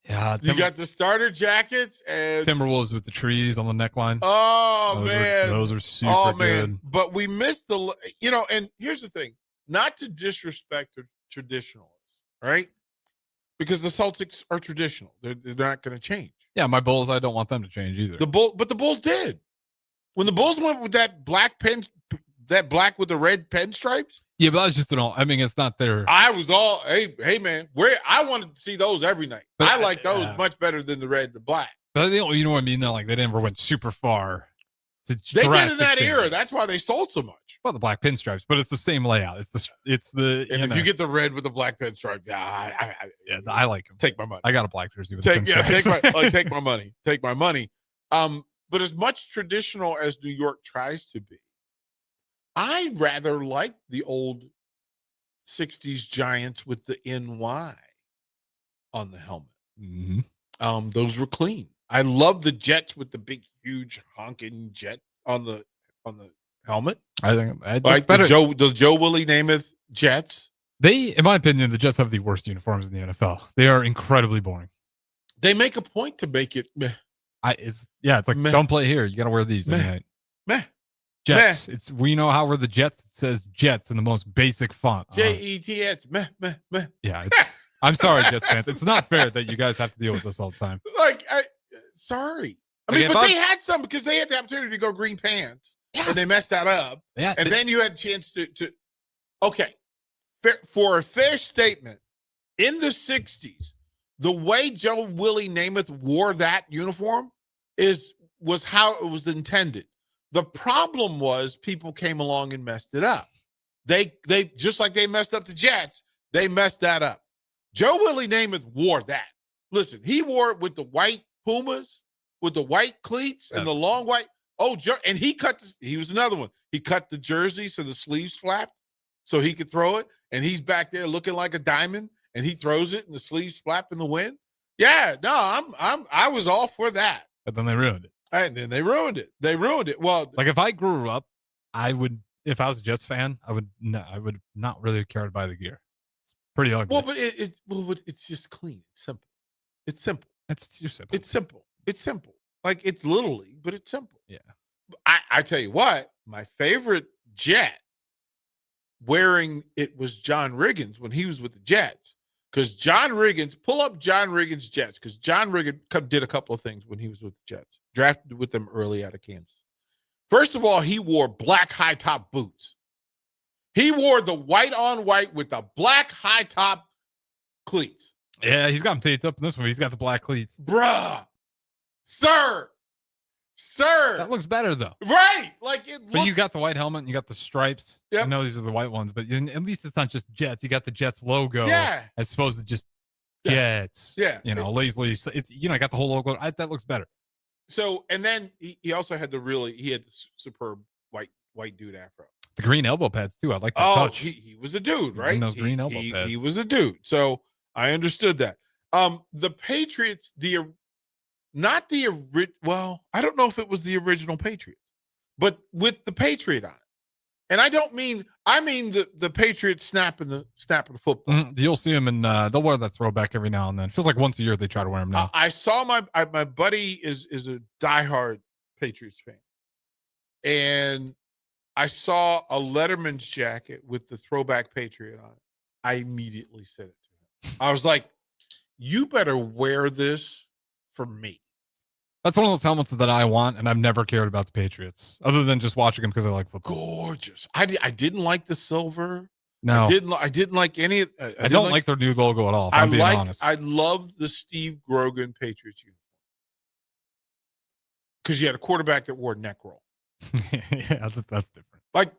Yeah, you got the starter jackets and Timberwolves with the trees on the neckline. Oh, those are super good. But we missed the, and here's the thing: not to disrespect the traditionalists, right? Because the Celtics are traditional; they're not going to change. Yeah, my Bulls, I don't want them to change either. But the Bulls did. When the Bulls went with that black with the red pinstripes. Yeah, but I was just it's not their. I was all, hey man, I wanted to see those every night. But I like those much better than the red and the black. But you know what I mean? They're like, they never went super far. They did in that era. That's why they sold so much. Well, the black pinstripes, but it's the same layout. It's the. And if you get the red with the black pinstripe, I like them. Take my money. I got a black jersey with take my money. Take my money. But as much traditional as New York tries to be, I rather like the old '60s Giants with the NY on the helmet. Mm-hmm. Those were clean. I love the Jets with the big, huge honking jet on the helmet. I think Like better. the Joe Willie Namath Jets. They, in my opinion, the Jets have the worst uniforms in the NFL. They are incredibly boring. They make a point to make it meh. It's like Meh. don't play here. You got to wear these. Meh. Meh. Jets. It's we know how we're the Jets. It says Jets in the most basic font. Jets. Meh, meh, meh. Yeah. I'm sorry, Jets fans. It's not fair that you guys have to deal with this all the time. Sorry. Like, But they had some because they had the opportunity to go green pants and they messed that up. Yeah, and then you had a chance to okay. For a fair statement, in the 60s, the way Joe Willie Namath wore that uniform was how it was intended. The problem was people came along and messed it up. They just like they messed up the Jets, they messed that up. Joe Willie Namath wore that. Listen, he wore it with the white Pumas, with the white cleats and the long white. And he was another one. He cut the jersey so the sleeves flapped so he could throw it. And he's back there looking like a diamond and he throws it and the sleeves flap in the wind. Yeah, no, I was all for that. But then they ruined it. And then they ruined it. Well, like if I grew up, I would, if I was a Jets fan, I would not really care to buy the gear. It's pretty ugly. Well, but it's just clean. It's simple. It's simple. It's too simple. It's simple. It's simple. Like it's Little League, but it's simple. Yeah. I tell you what, my favorite Jet wearing it was John Riggins when he was with the Jets. Because John Riggins, pull up John Riggins Jets, because John Riggins did a couple of things when he was with the Jets. Drafted with them early out of Kansas. First of all, he wore black high top boots. He wore the white on white with the black high top cleats. Yeah, he's got them taped up in this one. He's got the black cleats. Bruh. Sir. That looks better though. Right. Like it. But you got the white helmet and you got the stripes. Yep. I know these are the white ones, but at least it's not just Jets. You got the Jets logo. Yeah. As opposed to just Jets. Yeah. Lazily. It's I got the whole logo. That looks better. So, and then he also had the superb white dude afro. The green elbow pads too. I like that touch. He was a dude, right? Those green elbow pads. He was a dude. So I understood that. The Patriots, well, I don't know if it was the original Patriots, but with the Patriot on it. And I mean the Patriots snapping the football. Mm-hmm. You'll see them and they'll wear that throwback every now and then. It feels like once a year they try to wear them now. I saw my buddy is a diehard Patriots fan. And I saw a Letterman's jacket with the throwback Patriot on it. I immediately said it to him. I was like, you better wear this for me. That's one of those helmets that I want, and I've never cared about the Patriots, other than just watching them because I like football. Gorgeous. I didn't like the silver. No, I didn't like any. I don't like their new logo at all. If I'm being honest. I love the Steve Grogan Patriots uniform because you had a quarterback that wore neck roll. Yeah, that's different. Like,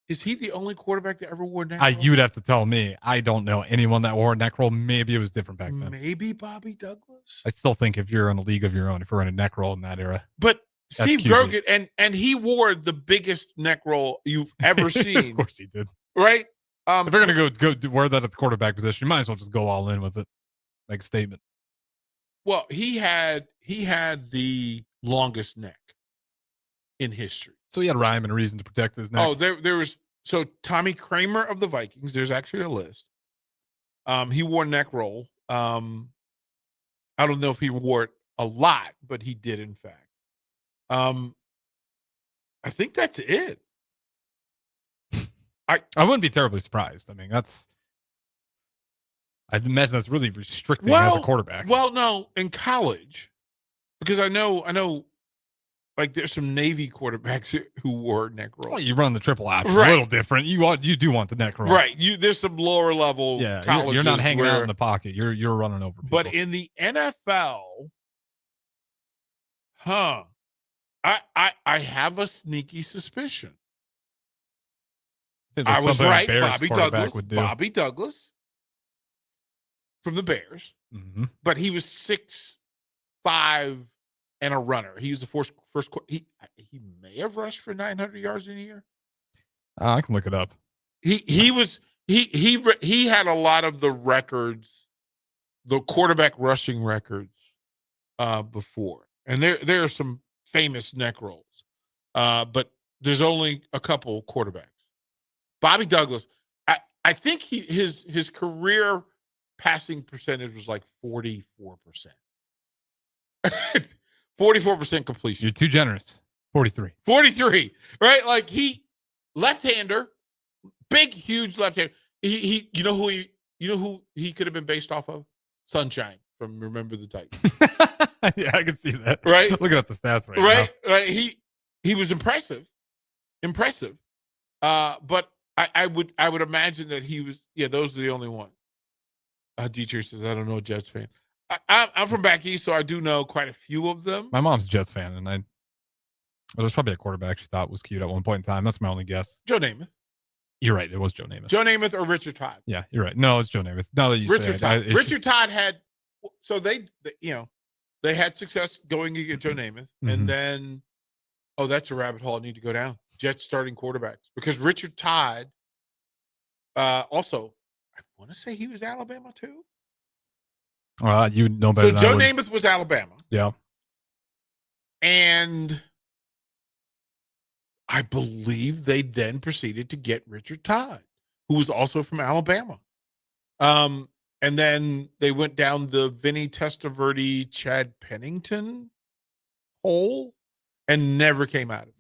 is he the only quarterback that ever wore neck roll? You'd have to tell me. I don't know anyone that wore a neck roll. Maybe it was different back then. Maybe Bobby Douglas. I still think if you're in a league of your own, if you're in a neck roll in that era. But Steve Grogan, and he wore the biggest neck roll you've ever seen. Of course he did. Right? If you're gonna go wear that at the quarterback position, you might as well just go all in with it. Make a statement. Well, he had the longest neck in history. So he had rhyme and reason to protect his neck. Oh, there was Tommy Kramer of the Vikings. There's actually a list. He wore neck roll. I don't know if he wore it a lot, but he did in fact. I think that's it. I wouldn't be terribly surprised. I mean, I'd imagine that's really restricting as a quarterback. Well, no, in college, because I know, like there's some Navy quarterbacks who wore neck roll. Well, you run the triple option, right. A little different. You do want the neck roll, right? There's some lower level. Yeah, you're not hanging out in the pocket. You're running over people. But in the NFL, I have a sneaky suspicion. I was right. Bobby Douglas from the Bears, but he was 6'5" and a runner. He was the first. He may have rushed for 900 yards in a year. I can look it up. He was he had a lot of the records, the quarterback rushing records before. And there are some famous neck rolls. But there's only a couple quarterbacks. Bobby Douglas, I think his career passing percentage was like 44%. 44% completion. You're too generous. 43. 43, right? Like left-hander, big, huge left-hander. He you know who he could have been based off of? Sunshine from Remember the Titans. Yeah, I can see that. Right? Looking at the stats right now. Right. He was impressive. But I would imagine that he was, those are the only one. Dietrich says, I don't know a Jets fan. I'm from back east, so I do know quite a few of them. My mom's a Jets fan, and there was probably a quarterback she thought was cute at one point in time. That's my only guess. Joe Namath. You're right. It was Joe Namath. Joe Namath or Richard Todd. Yeah, you're right. No, it's Joe Namath. Now that you Richard say Todd. it, Richard Todd had, so they had success going against Joe Namath, and then, that's a rabbit hole I need to go down. Jets starting quarterbacks, because Richard Todd, also, I want to say he was Alabama too. You know better. So than Joe I would. Namath was Alabama. Yeah. And I believe they then proceeded to get Richard Todd, who was also from Alabama. And then they went down the Vinny Testaverde, Chad Pennington hole and never came out of it.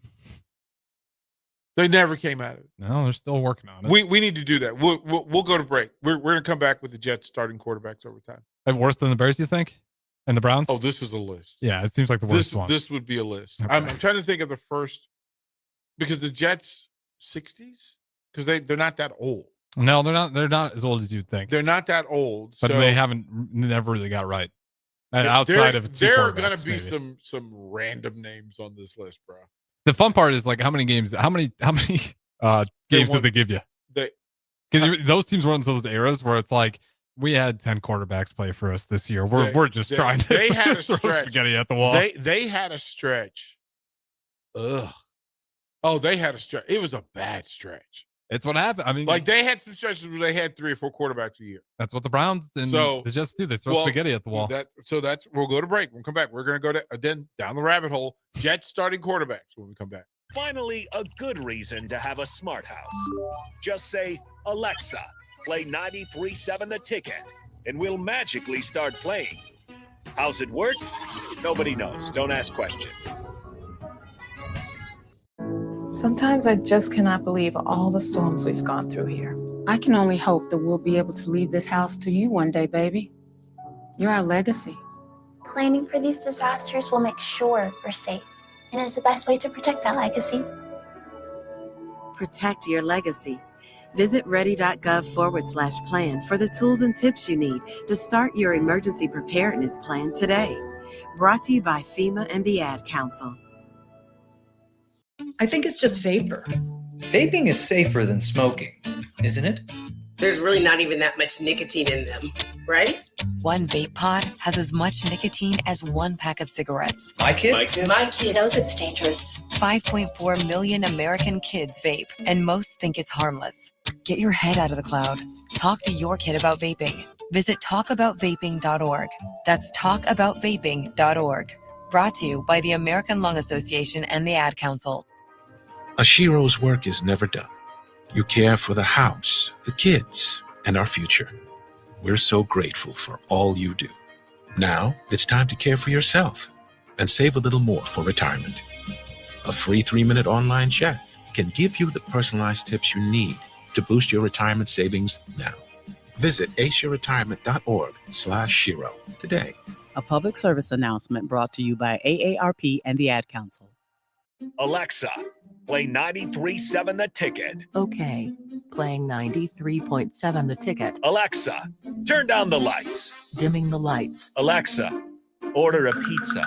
They never came out of it. No, they're still working on it. We need to do that. We'll go to break. We're going to come back with the Jets starting quarterbacks over time. Worse than the Bears, you think? And the Browns? Oh, this is a list. Yeah, it seems like the worst one. This would be a list. Okay. I'm trying to think of the first, because the Jets 60s, because they're not that old. No, they're not. They're not as old as you'd think. They're not that old, but so they never really got right. Outside of there are going to be maybe. some random names on this list, bro. The fun part is like how many games did they give you? Because those teams were into those eras where it's like we had 10 quarterbacks play for us this year. We're just trying to they had a throw stretch. spaghetti at the wall. They had a stretch. Ugh. Oh, they had a stretch. It was a bad stretch. It's what happened. I mean, like they had some stretches where they had 3 or 4 quarterbacks a year. That's what the Browns and the Jets do. They throw spaghetti at the wall. We'll go to break. We'll come back. We're going to go down the rabbit hole. Jets starting quarterbacks when we come back. Finally, a good reason to have a smart house. Just say, Alexa, play 93.7 The Ticket, and we'll magically start playing. How's it work? Nobody knows. Don't ask questions. Sometimes I just cannot believe all the storms we've gone through here. I can only hope that we'll be able to leave this house to you one day, baby. You're our legacy. Planning for these disasters will make sure we're safe, and is the best way to protect that legacy. Protect your legacy. Visit ready.gov/plan for the tools and tips you need to start your emergency preparedness plan today. Brought to you by FEMA and the Ad Council. I think it's just vapor. Vaping is safer than smoking, isn't it? There's really not even that much nicotine in them, right? One vape pod has as much nicotine as one pack of cigarettes. My kid knows it's dangerous. 5.4 million American kids vape, and most think it's harmless. Get your head out of the cloud. Talk to your kid about vaping. Visit talkaboutvaping.org. That's talkaboutvaping.org. Brought to you by the American Lung Association and the Ad Council. Ashiro's work is never done. You care for the house, the kids, and our future. We're so grateful for all you do. Now it's time to care for yourself and save a little more for retirement. A free 3-minute online chat can give you the personalized tips you need to boost your retirement savings now. Visit aceyourretirement.org/Shiro today. A public service announcement brought to you by AARP and the Ad Council. Alexa, play 93.7 The Ticket. Okay, playing 93.7 The Ticket. Alexa, turn down the lights. Dimming the lights. Alexa, order a pizza.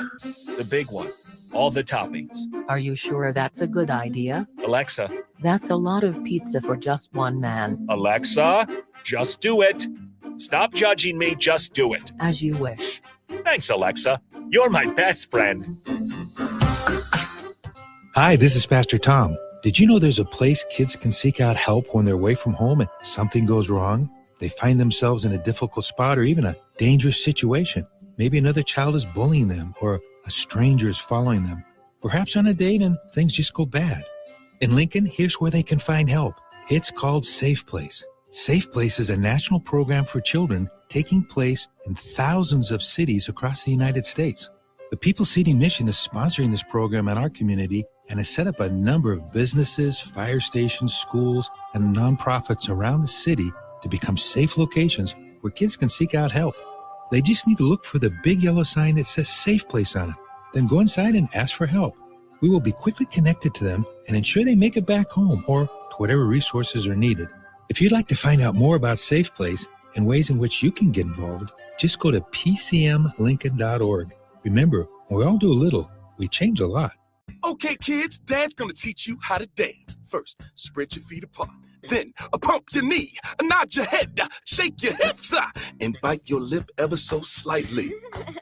The big one. All the toppings. Are you sure that's a good idea? Alexa. That's a lot of pizza for just one man. Alexa, just do it. Stop judging me, just do it. As you wish. Thanks, Alexa. You're my best friend. Hi, this is Pastor Tom. Did you know there's a place kids can seek out help when they're away from home and something goes wrong? They find themselves in a difficult spot or even a dangerous situation. Maybe another child is bullying them or a stranger is following them. Perhaps on a date and things just go bad. In Lincoln, here's where they can find help. It's called Safe Place. Safe Place is a national program for children taking place in thousands of cities across the United States. The People Seeding Mission is sponsoring this program in our community and has set up a number of businesses, fire stations, schools, and nonprofits around the city to become safe locations where kids can seek out help. They just need to look for the big yellow sign that says Safe Place on it. Then go inside and ask for help. We will be quickly connected to them and ensure they make it back home or to whatever resources are needed. If you'd like to find out more about Safe Place and ways in which you can get involved, just go to pcmlincoln.org. Remember, when we all do a little, we change a lot. Okay, kids, Dad's gonna teach you how to dance. First, spread your feet apart. Then, pump your knee, nod your head, shake your hips, and bite your lip ever so slightly.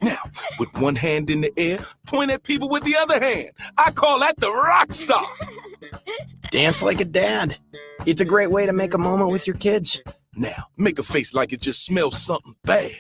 Now, with one hand in the air, point at people with the other hand. I call that the rock star. Dance like a dad. It's a great way to make a moment with your kids. Now, make a face like it just smells something bad.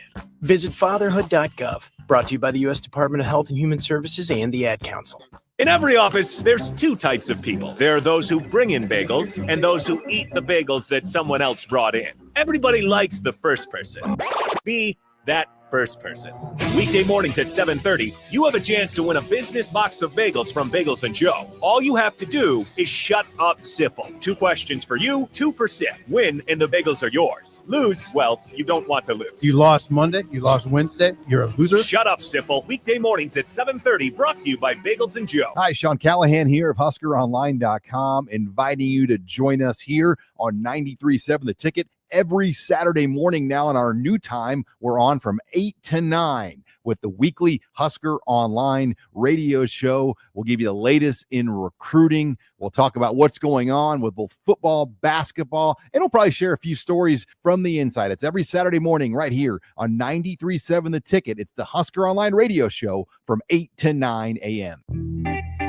Visit fatherhood.gov. Brought to you by the U.S. Department of Health and Human Services and the Ad Council. In every office, there's two types of people. There are those who bring in bagels and those who eat the bagels that someone else brought in. Everybody likes the first person. Be that first person. Weekday mornings at 7:30, you have a chance to win a business box of bagels from Bagels & Joe. All you have to do is shut up, Sipple. 2 questions for you, 2 for Sip. Win, and the bagels are yours. Lose, well, you don't want to lose. You lost Monday, you lost Wednesday, you're a loser. Shut up, Sipple. Weekday mornings at 7:30, brought to you by Bagels & Joe. Hi, Sean Callahan here of HuskerOnline.com, inviting you to join us here on 93.7 The Ticket. Every Saturday morning now in our new time, we're on from 8 to 9 with the weekly Husker Online radio show. We'll give you the latest in recruiting. We'll talk about what's going on with both football, basketball, and we'll probably share a few stories from the inside. It's every Saturday morning right here on 93.7 The Ticket. It's the Husker Online radio show from 8 to 9 a.m.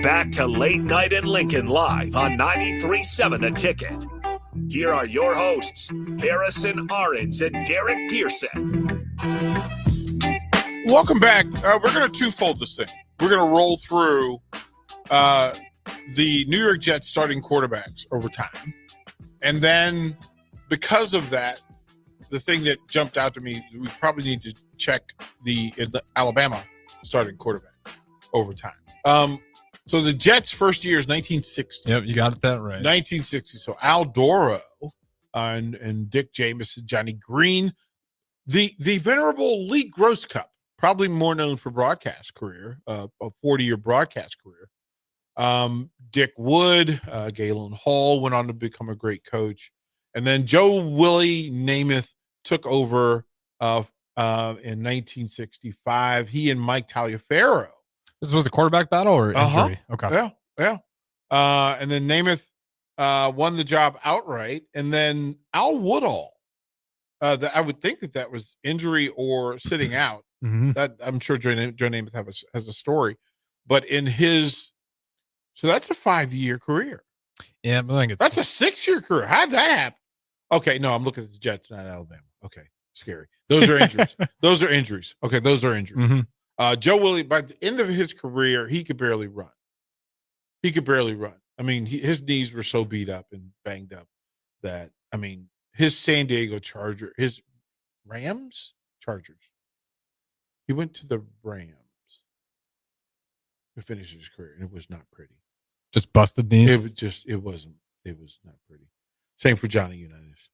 Back to Late Night in Lincoln live on 93.7 The Ticket. Here are your hosts, Harrison Arens and Derek Pearson. Welcome back. We're going to twofold this thing. We're going to roll through the New York Jets starting quarterbacks over time. And then because of that, the thing that jumped out to me, we probably need to check the Alabama starting quarterback over time. So the Jets' first year is 1960. Yep, you got that right. 1960. So Al Doro and Dick Jamison, Johnny Green, the venerable Lee Gross Cup, probably more known for broadcast career, a 40-year broadcast career. Dick Wood, Galen Hall went on to become a great coach. And then Joe Willie Namath took over in 1965. He and Mike Taliaferro. This was a quarterback battle or injury? Okay. Yeah. And then Namath won the job outright. And then Al Woodall, I would think that was injury or sitting out. Mm-hmm. That I'm sure Joe Namath has a story. But so that's a 5-year career. Yeah, but I think that's a 6-year career. How'd that happen? Okay, no, I'm looking at the Jets, not Alabama. Okay, scary. Those are injuries. Those are injuries. Okay, those are injuries. Mm-hmm. Joe Willie, by the end of his career, he could barely run. I mean, his knees were so beat up and banged up that, I mean, his San Diego Chargers. He went to the Rams to finish his career, and it was not pretty. Just busted knees? It was not pretty. Same for Johnny Unitas.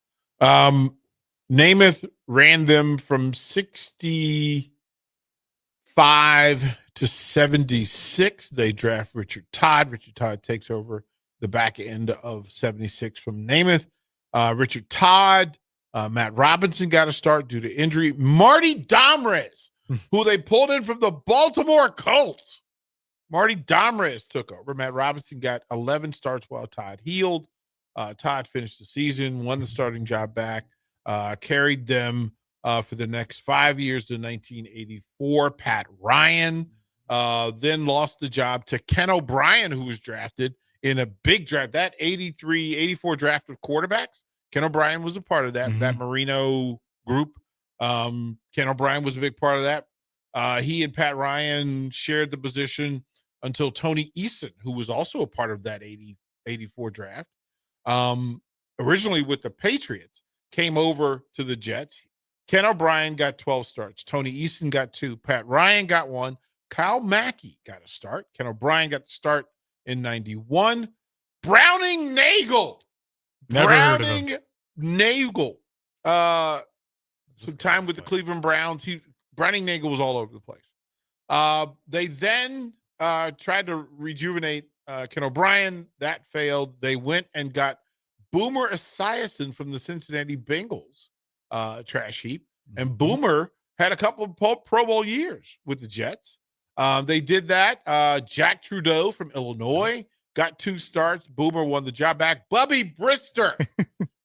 Namath ran them from 65 to 76. They draft Richard Todd. Richard Todd takes over the back end of 76 from Namath. Richard Todd, Matt Robinson got a start due to injury. Marty Domrez, who they pulled in from the Baltimore Colts. Marty Domrez took over. Matt Robinson got 11 starts while Todd healed. Todd finished the season, won the starting job back, carried them for the next 5 years to 1984. Pat Ryan then lost the job to Ken O'Brien, who was drafted in a big draft. That 84 draft of quarterbacks, Ken O'Brien was a part of that, that Marino group. Ken O'Brien was a big part of that. He and Pat Ryan shared the position until Tony Eason, who was also a part of that 84 draft, originally with the Patriots, came over to the Jets. Ken O'Brien got 12 starts. Tony Eason got 2. Pat Ryan got 1. Kyle Mackey got a start. Ken O'Brien got the start in 91. Browning Nagel. Browning Nagel. Some time with the Cleveland Browns. Browning Nagel was all over the place. They then tried to rejuvenate Ken O'Brien. That failed. They went and got Boomer Esiason from the Cincinnati Bengals trash heap. And Boomer had a couple of Pro Bowl years with the Jets. They did that. Jack Trudeau from Illinois got 2 starts. Boomer won the job back. Bubby Brister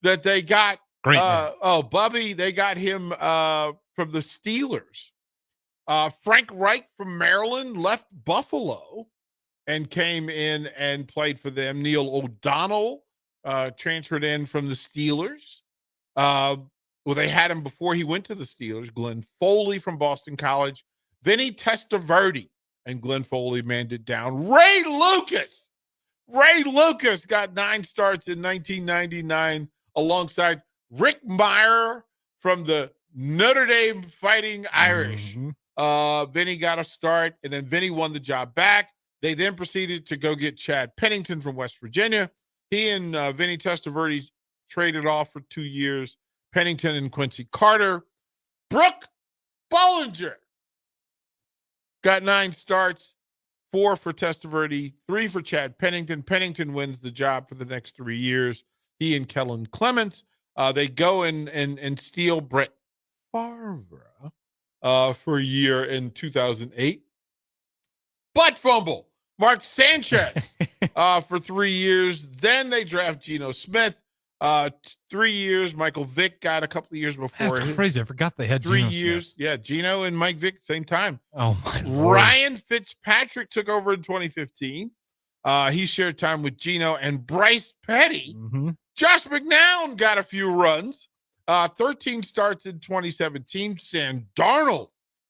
that they got. Great. Bubby, they got him from the Steelers. Frank Reich from Maryland left Buffalo and came in and played for them. Neil O'Donnell transferred in from the Steelers. Well, they had him before he went to the Steelers. Glenn Foley from Boston College. Vinny Testaverde, and Glenn Foley manned it down. Ray Lucas got 9 starts in 1999 alongside Rick Meyer from the Notre Dame Fighting Irish. Vinny got a start, and then Vinny won the job back. They then proceeded to go get Chad Pennington from West Virginia. He and Vinny Testaverde traded off for 2 years. Pennington and Quincy Carter. Brooke Bollinger got 9 starts, 4 for Testaverde, 3 for Chad Pennington. Pennington wins the job for the next 3 years. He and Kellen Clements, they go and steal Brett Favre for a year in 2008. Butt fumble. Mark Sanchez for 3 years. Then they draft Geno Smith. 3 years. Michael Vick got a couple of years before. That's crazy. I forgot they had 3 Geno years. Smith. Yeah, Geno and Mike Vick same time. Oh my Lord. Ryan Fitzpatrick took over in 2015. He shared time with Geno and Bryce Petty. Josh McNown got a few runs. 13 starts in 2017. Sam Darnold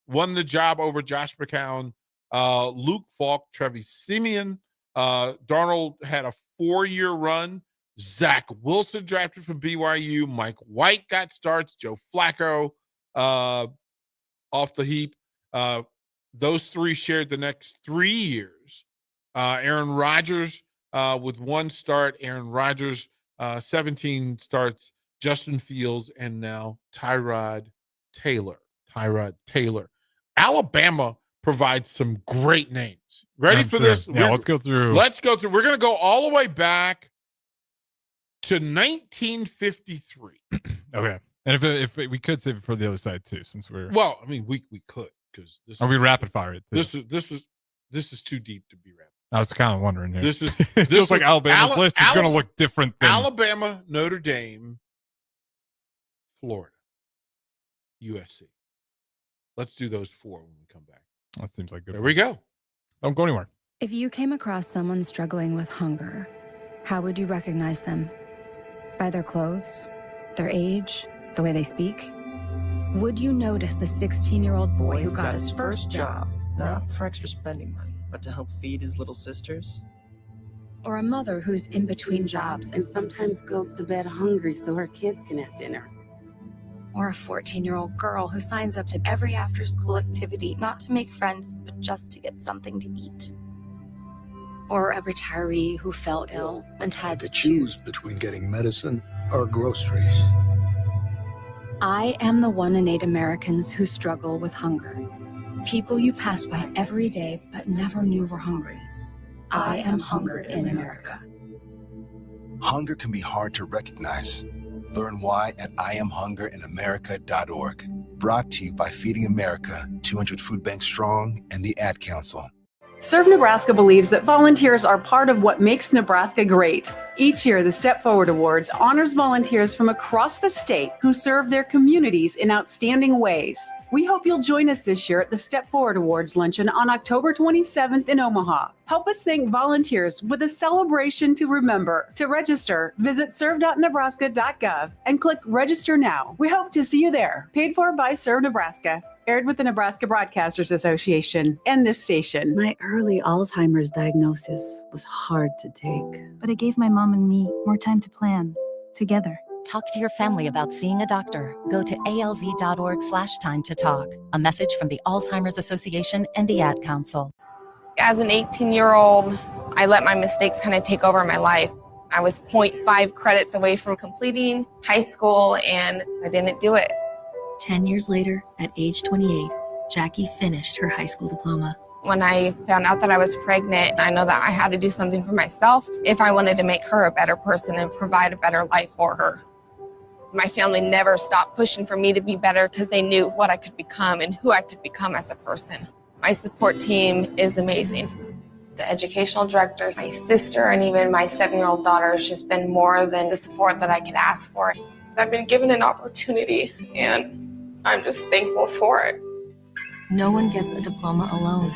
won the job over Josh McCown, Luke Falk, Travis Simeon. Darnold had a 4-year run. Zach Wilson drafted from BYU. Mike White got starts. Joe Flacco off the heap. Those 3 shared the next 3 years. Aaron Rodgers with 1 start. Aaron Rodgers, 17 starts. Justin Fields, and now Tyrod Taylor. Alabama provides some great names. Ready for this? Yeah, let's go through. We're going to go all the way back to 1953. Okay. And if we could save it for the other side too, since we're well, I mean we could because this are we rapid fire it? This is too deep to be rapid. I was kind of wondering here. This feels like Alabama's list is going to look different than Alabama, Notre Dame, Florida, USC. Let's do those 4 when we come back. That seems like good. There we go. Don't go anywhere. If you came across someone struggling with hunger, how would you recognize them? By their clothes, their age, the way they speak? Would you notice a 16-year-old boy who got his first job, not for extra spending money, but to help feed his little sisters? or a mother who's in between jobs and sometimes goes to bed hungry so her kids can have dinner? Or a 14-year-old girl who signs up to every after-school activity, not to make friends, but just to get something to eat? Or a retiree who fell ill and had to choose between getting medicine or groceries. I am the 1 in 8 Americans who struggle with hunger. People you pass by every day but never knew were hungry. I am hunger in America. Hunger can be hard to recognize. Learn why at IamHungerInAmerica.org. Brought to you by Feeding America, 200 Food Banks Strong, and the Ad Council. Serve Nebraska believes that volunteers are part of what makes Nebraska great. Each year, the Step Forward Awards honors volunteers from across the state who serve their communities in outstanding ways. We hope you'll join us this year at the Step Forward Awards luncheon on October 27th in Omaha. Help us thank volunteers with a celebration to remember. To register, visit serve.nebraska.gov and click Register Now. We hope to see you there. Paid for by Serve Nebraska. Aired with the Nebraska Broadcasters Association and this station. My early Alzheimer's diagnosis was hard to take, but it gave my mom and me more time to plan together. Talk to your family about seeing a doctor. Go to alz.org/time to talk. A message from the Alzheimer's Association and the Ad Council. As an 18-year-old, I let my mistakes kind of take over my life. I was 0.5 credits away from completing high school, and I didn't do it. 10 years later, at age 28, Jackie finished her high school diploma. When I found out that I was pregnant, I know that I had to do something for myself if I wanted to make her a better person and provide a better life for her. My family never stopped pushing for me to be better because they knew what I could become and who I could become as a person. My support team is amazing. The educational director, my sister, and even my 7-year-old daughter has just been more than the support that I could ask for. I've been given an opportunity, and I'm just thankful for it. No one gets a diploma alone.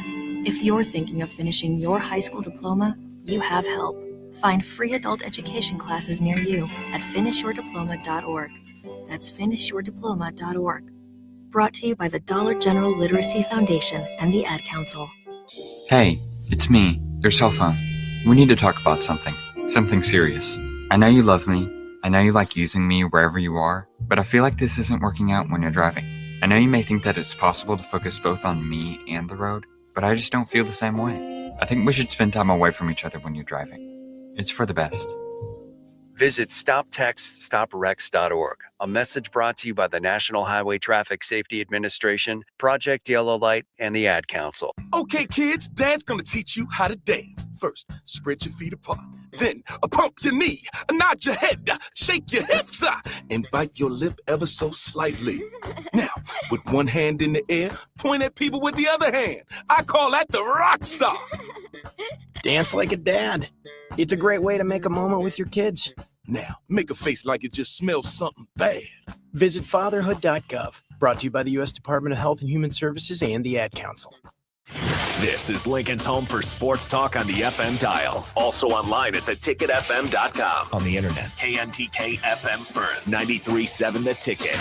If you're thinking of finishing your high school diploma, you have help. Find free adult education classes near you at finishyourdiploma.org. That's finishyourdiploma.org. Brought to you by the Dollar General Literacy Foundation and the Ad Council. Hey, it's me, your cell phone. We need to talk about something serious. I know you love me. I know you like using me wherever you are, but I feel like this isn't working out when you're driving. I know you may think that it's possible to focus both on me and the road, but I just don't feel the same way. I think we should spend time away from each other when you're driving. It's for the best. Visit StopTextStopWrecks.org. A message brought to you by the National Highway Traffic Safety Administration, Project Yellow Light, and the Ad Council. Okay, kids, Dad's gonna teach you how to dance. First, spread your feet apart. Then, pump your knee, nod your head, shake your hips, and bite your lip ever so slightly. Now, with one hand in the air, point at people with the other hand. I call that the rock star. Dance like a dad. It's a great way to make a moment with your kids. Now, make a face like it just smells something bad. Visit fatherhood.gov. Brought to you by the U.S. Department of Health and Human Services and the Ad Council. This is Lincoln's home for sports talk on the FM dial. Also online at theticketfm.com. On the internet. KNTK FM Firth, 93.7 The Ticket.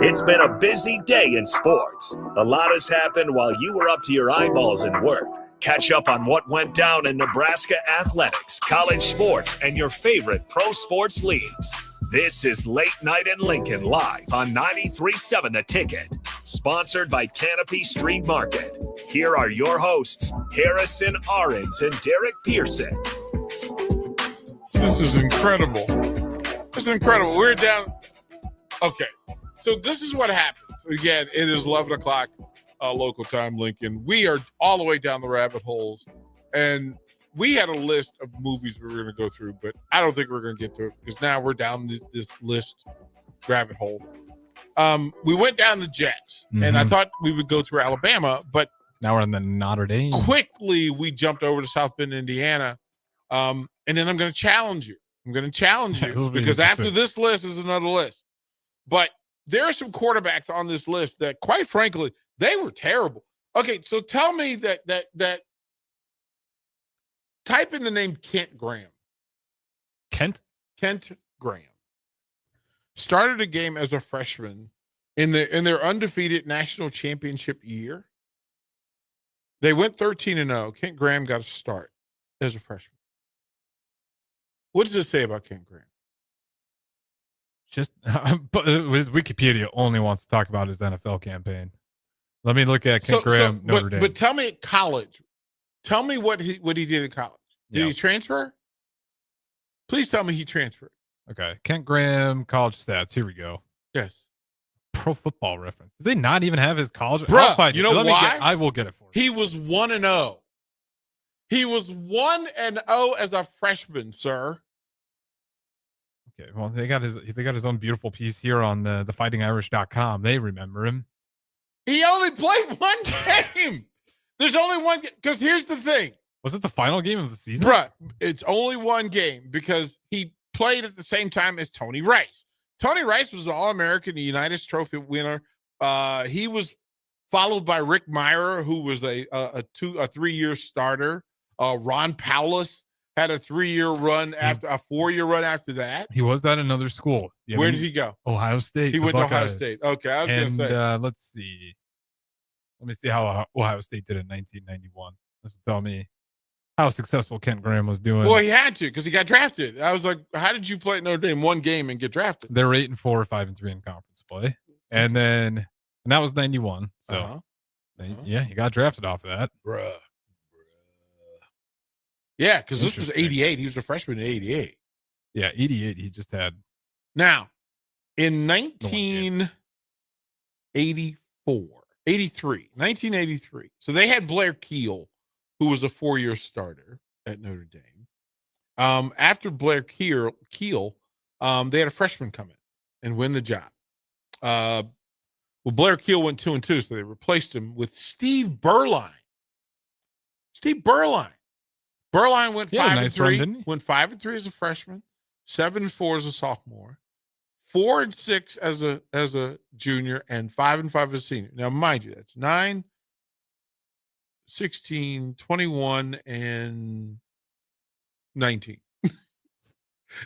It's been a busy day in sports. A lot has happened while you were up to your eyeballs in work. Catch up on what went down in Nebraska athletics, college sports, and your favorite pro sports leagues. This is Late Night in Lincoln live on 93.7 The Ticket, sponsored by Canopy Street Market. Here are your hosts, Harrison Arens and Derek Pearson. This is incredible. This is incredible. We're down. Okay, so this is what happens. Again, it is 11 o'clock local time, Lincoln. We are all the way down the rabbit holes, and we had a list of movies we were going to go through, but I don't think we're going to get to it because now we're down this list rabbit hole. We went down the Jets, and I thought we would go through Alabama, but now we're in the Notre Dame. Quickly, we jumped over to South Bend, Indiana, and then I'm going to challenge you. I'm going to challenge you because after this list is another list. But there are some quarterbacks on this list that, quite frankly, they were terrible. Okay, so tell me that type in the name Kent Graham. Kent Graham started a game as a freshman in their undefeated national championship year. They went 13-0. Kent Graham got a start as a freshman. What does it say about Kent Graham? Just, but his Wikipedia only wants to talk about his NFL campaign. Let me look at Kent Graham, Notre Dame. But tell me at college. Tell me what he did in college. Did he transfer? Please tell me he transferred. Okay, Kent Graham, college stats. Here we go. Yes. Pro Football Reference. Did they not even have his college? Bruh, you know why? I will get it for you. He was 1-0. He was 1-0 as a freshman, sir. Okay, well, they got his own beautiful piece here on the fightingirish.com. They remember him. He only played one game. There's only one, because here's the thing. Was it the final game of the season? Bruh, it's only one game because he played at the same time as Tony Rice. Tony Rice was an All-American Unitas Trophy winner. He was followed by Rick Meyer, who was a 3-year starter. Ron Paulus had a 3-year run after a 4-year run after that. He was at another school. Where did he go? Ohio State. He the went to Ohio Buckeyes. State. Okay, I was going to say. Let's see. Let me see how Ohio State did in 1991. This will tell me how successful Kent Graham was doing. Well, he had to because he got drafted. I was like, how did you play at Notre Dame one game and get drafted? They were 8-4, 5-3 in conference play, and that was 91. So, yeah, he got drafted off of that. Bruh. Yeah, because this was 88. He was a freshman in 88. Yeah, 88. He just had. Now, in 1983. So they had Blair Keel, who was a 4-year starter at Notre Dame. After Blair Keel, they had a freshman come in and win the job. Well, Blair Keel went 2-2, so they replaced him with Steve Berline. Berline went 5-3. Went 5-3 as a freshman, 7-4 as a sophomore, 4-6 as a junior, and 5-5 as a senior. Now, mind you, that's 9, 16, 21, and 19.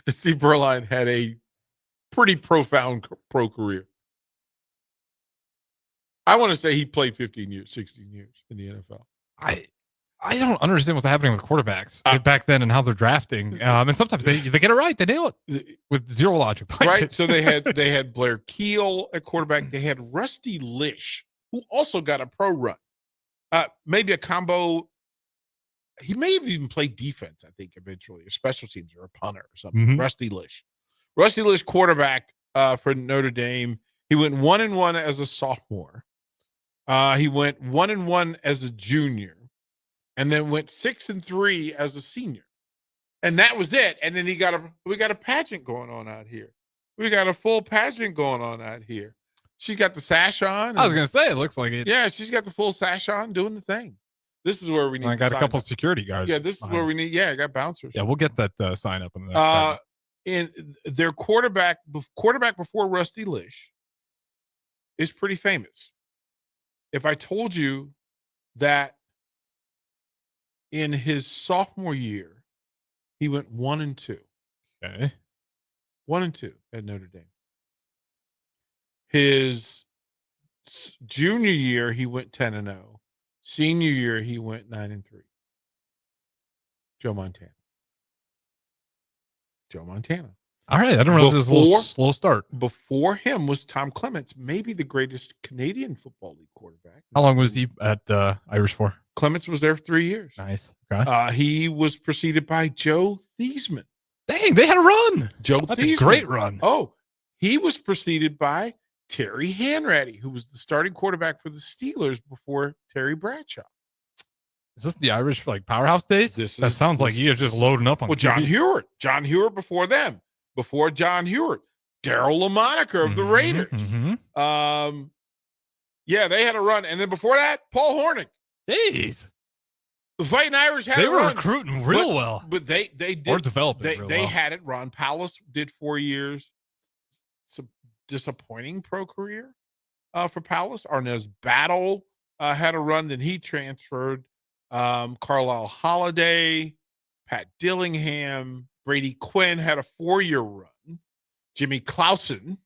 Steve Berline had a pretty profound pro career. I want to say he played 15 years, 16 years in the NFL. I don't understand what's happening with quarterbacks back then and how they're drafting. And sometimes they get it right. They nail it with zero logic. Right. So they had Blair Keel at quarterback. They had Rusty Lish, who also got a pro run. Maybe a combo. He may have even played defense, I think, eventually, or special teams or a punter or something. Mm-hmm. Rusty Lish, quarterback for Notre Dame. He went 1-1 as a sophomore. He went 1-1 as a junior. And then went 6-3 as a senior. And that was it. And then we got a pageant going on out here. We got a full pageant going on out here. She's got the sash on. I was going to say, it looks like it. Yeah, she's got the full sash on doing the thing. This is where we need I got a couple up. security guards. Yeah, this is where we need. Yeah, I got bouncers. Yeah, we'll get that sign up in the next segment. And their quarterback before Rusty Lish is pretty famous. If I told you that in his sophomore year, he went 1-2. Okay. 1-2 at Notre Dame. His junior year, he went 10-0. Senior year, he went 9-3. Joe Montana. All right. I don't realize this was a little slow start. Before him was Tom Clements, maybe the greatest Canadian Football League quarterback. How long was he at Irish for? Clements was there for 3 years. Nice. Okay. He was preceded by Joe Theismann. Dang, they had a run. That's a great run. Oh, he was preceded by Terry Hanratty, who was the starting quarterback for the Steelers before Terry Bradshaw. Is this the Irish powerhouse days? That sounds like you're just loading up on. Well, John Hewart. John Hewart before them. Before John Hewart, Darryl LaMonica of the Raiders. Mm-hmm. Yeah, they had a run, and then before that, Paul Hornick. Jeez. The Fighting Irish had they a were run. recruiting real well. But they did or developing. They had it. Ron Powlus did 4 years. Some disappointing pro career for Powlus. Arnez Battle had a run, then he transferred. Carlisle Holiday, Pat Dillingham, Brady Quinn had a 4-year run. Jimmy Clausen,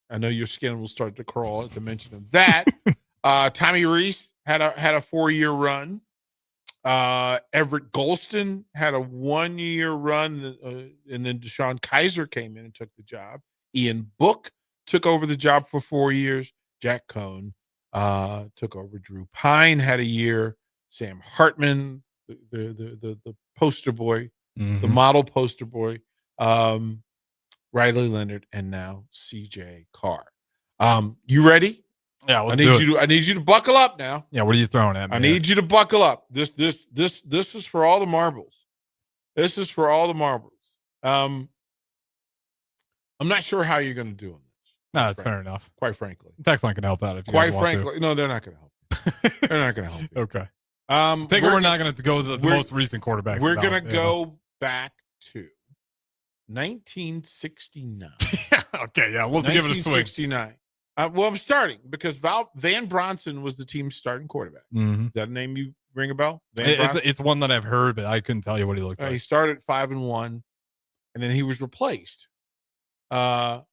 I know your skin will start to crawl at the mention of that. Tommy Reese had a 4-year run. Everett Golston had a 1-year run, and then Deshaun Kaiser came in and took the job. Ian Book took over the job for 4 years. Jack Cohn took over. Drew Pine had a year. Sam Hartman, the poster boy, the model poster boy. Riley Leonard, and now CJ Carr. You ready? Yeah, I need you to buckle up now. Yeah, what are you throwing at me? I need you to buckle up. This is for all the marbles. This is for all the marbles. I'm not sure how you're going to do on this. No, that's fair enough. Quite frankly, Text line can help out if you quite guys want frankly, to. no, they're not going to help. They're not going to help you. Okay. Take it we're not going to go to the most recent quarterbacks. We're going to go back to 1969. Okay, yeah, let's give it a swing. 1969. Well, I'm starting because Van Bronson was the team's starting quarterback. Mhm. Is that a name you ring a bell? It's one that I've heard, but I couldn't tell you what he looked like. He started 5-1, and then he was replaced by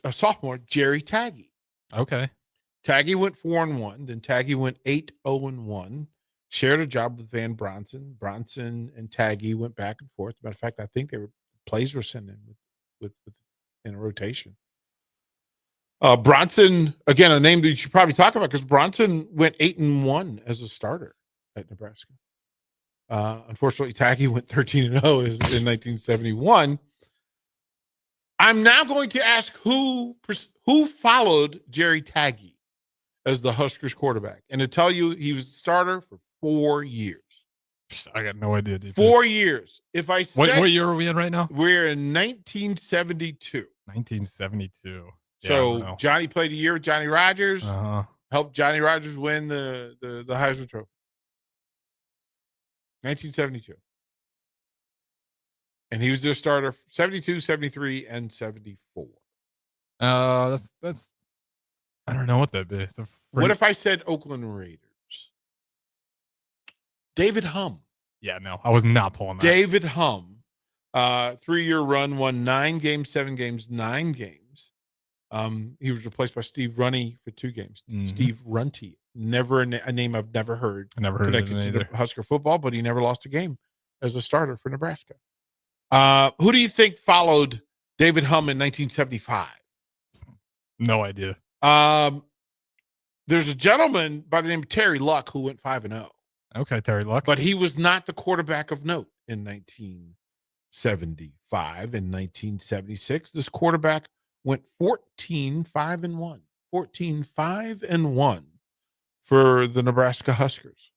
a sophomore, Jerry Taggy. Okay. Taggy went 4-1. Then Taggy went 8-0-1. Shared a job with Van Bronson. Bronson and Taggy went back and forth. Matter of fact, I think plays were sent in with in a rotation. Bronson, again, a name that you should probably talk about because Bronson went 8-1 as a starter at Nebraska. Unfortunately, Taggy went 13-0 in 1971. I'm now going to ask who followed Jerry Taggy as the Huskers quarterback, and to tell you, he was a starter for 4 years. I got no idea. Dude. 4 years. If I said, what year are we in right now? We're in 1972. 1972. So Johnny played a year with Johnny Rodgers. Helped Johnny Rodgers win the Heisman Trophy. 1972. And he was their starter 72, 73, and 74. That's I don't know what that'd be. What if I said Oakland Raiders? David Humm. Yeah, no, I was not pulling that. David Humm, 3-year run, won 9 games, 7 games, 9 games. He was replaced by Steve Runty for 2 games. Steve Runty, never a name I've never heard. I never heard connected of it to either. the Husker football, but he never lost a game as a starter for Nebraska. Who do you think followed David Humm in 1975? No idea. There's a gentleman by the name of Terry Luck who went 5-0. Okay, Terry Luck. But he was not the quarterback of note in 1975 and 1976. This quarterback went 14-5-1. 14-5-1 for the Nebraska Huskers.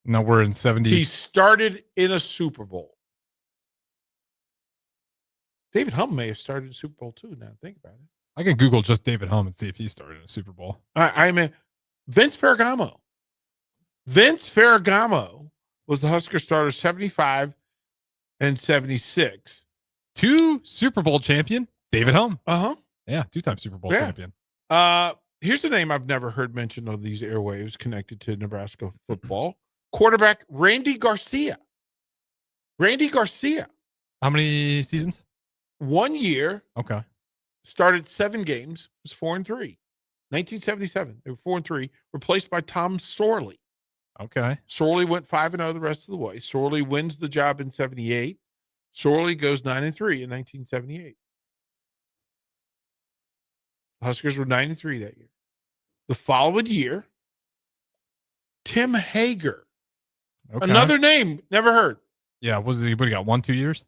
No, we're in 70. He started in a Super Bowl. David Humm may have started a Super Bowl too. Now think about it. I can Google just David Humm and see if he started in a Super Bowl. I mean, Vince Ferragamo. Vince Ferragamo was the Husker starter 75 and 76. 2 Super Bowl champion, David Humm. Yeah, 2-time Super Bowl champion. Here's a name I've never heard mentioned on these airwaves connected to Nebraska football. Quarterback Randy Garcia. Randy Garcia. How many seasons? 1 year. Okay. Started 7 games. Was 4-3. 1977. They were 4-3. Replaced by Tom Sorley. Okay. Sorley went 5-0 the rest of the way. Sorley wins the job in 78. Sorley goes 9-3 in 1978. Huskers were 9-3 that year. The following year, Tim Hager. Okay. Another name, never heard. Yeah, what he got 1-2 years?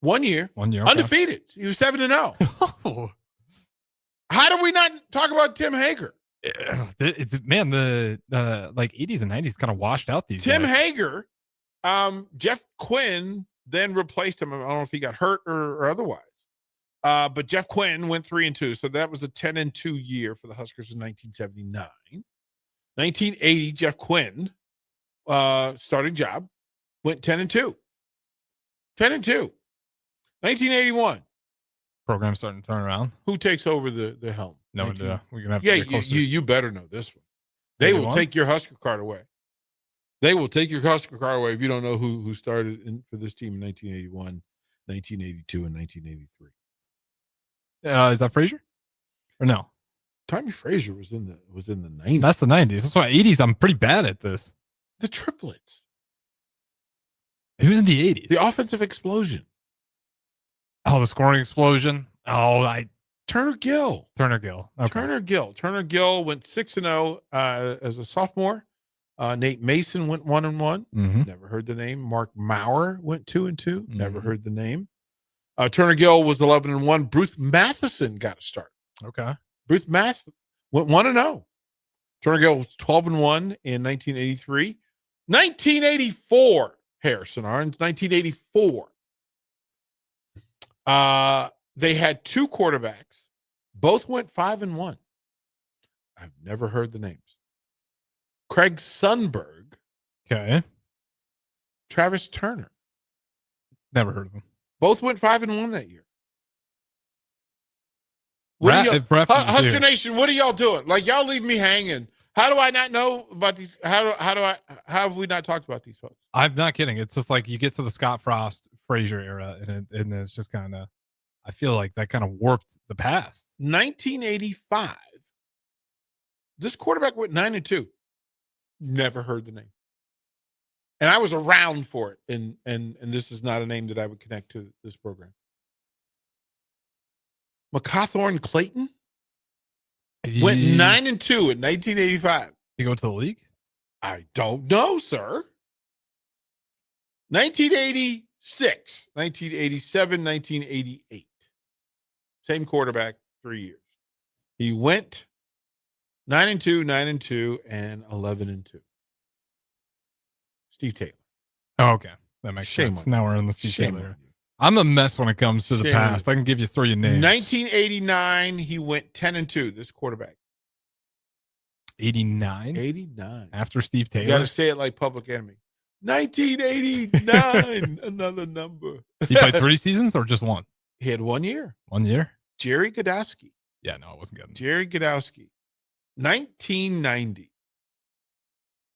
1 year. 1 year. Okay. Undefeated. He was 7-0. How do we not talk about Tim Hager? Man, the like 80s and 90s kind of washed out these Tim guys. Hager, Jeff Quinn then replaced him. I don't know if he got hurt or otherwise. But Jeff Quinn went 3-2. So that was a 10-2 year for the Huskers in 1979. 1980, Jeff Quinn, starting job, went 10-2. 10-2. 1981. Program starting to turn around. Who takes over the helm? No idea. We're gonna have to Yeah, get closer. you better know this one. They will take your Husker card away. They will take your Husker card away if you don't know who started for this team in 1981, 1982, and 1983. Is that Frazier? Or no? Tommy Frazier was in the 90s. That's the 90s. That's why 80s. I'm pretty bad at this. The triplets. Who's in the 80s? The offensive explosion. Oh, the scoring explosion. Oh, Turner Gill. Okay. Turner Gill went 6-0 as a sophomore. Nate Mason went 1-1. Never heard the name. Mark Maurer went 2-2. Never heard the name. Turner Gill was 11-1. Bruce Matheson got a start. Okay. Bruce Matheson went 1-0. Turner Gill was 12-1 in 1983. 1984, Harrison Arens, 1984. They had 2 quarterbacks. Both went 5-1. I've never heard the names. Craig Sundberg, Okay. Travis Turner. Never heard of him. Both went 5-1 that year. What Husker Nation, what are y'all doing? Like, y'all leave me hanging. How do I not know about these? How have we not talked about these folks? I'm not kidding. It's just like you get to the Scott Frost Frazier era, and it's just kind of, I feel like that kind of warped the past. 1985. This quarterback went 9-2. Never heard the name. And I was around for it. And this is not a name that I would connect to this program. McCawthorn Clayton went 9-2 in 1985. You go to the league? I don't know, sir. 1986, 1987, 1988. Same quarterback, 3 years. He went 9-2, 9-2, and 11-2. Steve Taylor. Oh, okay. That makes sense. Now we're in the Steve Shame Taylor. I'm a mess when it comes to the past. I can give you 3 names. 1989, he went 10-2. This quarterback. 89? 89. After Steve Taylor? You got to say it like Public Enemy. 1989, another number. He played 3 seasons or just 1? He had 1 year. 1 year? Jerry Godowski. Yeah, no, it wasn't good. Jerry Godowski. 1990.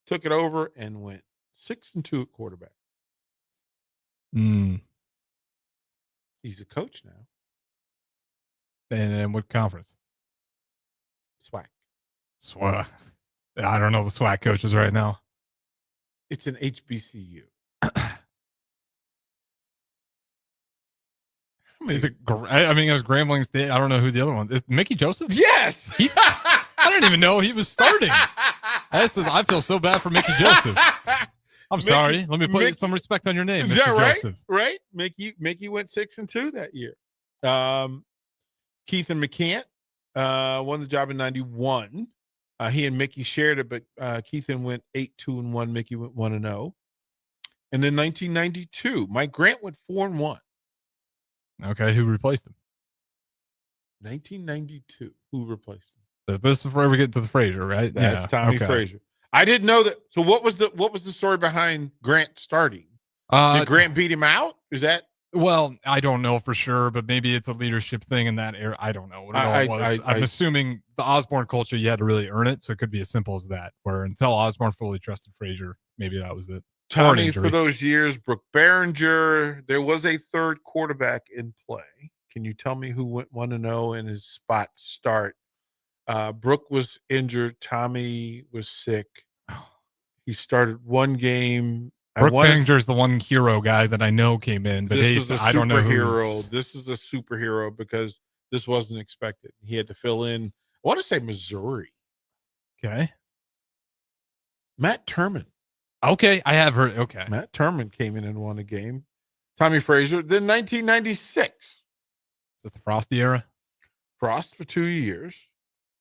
Took it over and went 6-2 at quarterback. He's a coach now. And what conference? SWAC. SWAC. I don't know the SWAC coaches right now. It's an HBCU. Is it? I mean, it was Grambling State. I don't know who the other one is. Mickey Joseph? Yes. I didn't even know he was starting. I feel so bad for Mickey Joseph. I'm sorry. Let me put some respect on your name, Is Mr. that right? Joseph. Right. Mickey went 6-2 that year. Keith and McCant won the job in 91. He and Mickey shared it, but Keithan went 8-2-1. Mickey went 1-0. And then 1992, Mike Grant went 4-1. Okay, who replaced him? 1992, who replaced him? This is where we get to the Frazier, right? That's Tommy Frazier. I didn't know that. So what was the story behind Grant starting? Did Grant beat him out? Is that? Well, I don't know for sure, but maybe it's a leadership thing in that era. I don't know what it all was. I'm assuming the Osborne culture, you had to really earn it. So it could be as simple as that, where until Osborne fully trusted Frazier, maybe that was it. Tommy for those years, Brooke Behringer. There was a third quarterback in play. Can you tell me who went 1-0 in his spot start? Brooke was injured. Tommy was sick. He started one game. Brooke Behringer's the one hero guy that I know came in, but I don't know who's... This is a superhero because this wasn't expected. He had to fill in. I want to say Missouri. Okay. Matt Turman. Okay, I have heard. Okay. Matt Turman came in and won a game. Tommy Frazier. Then 1996. Is this the Frosty era? Frost for 2 years.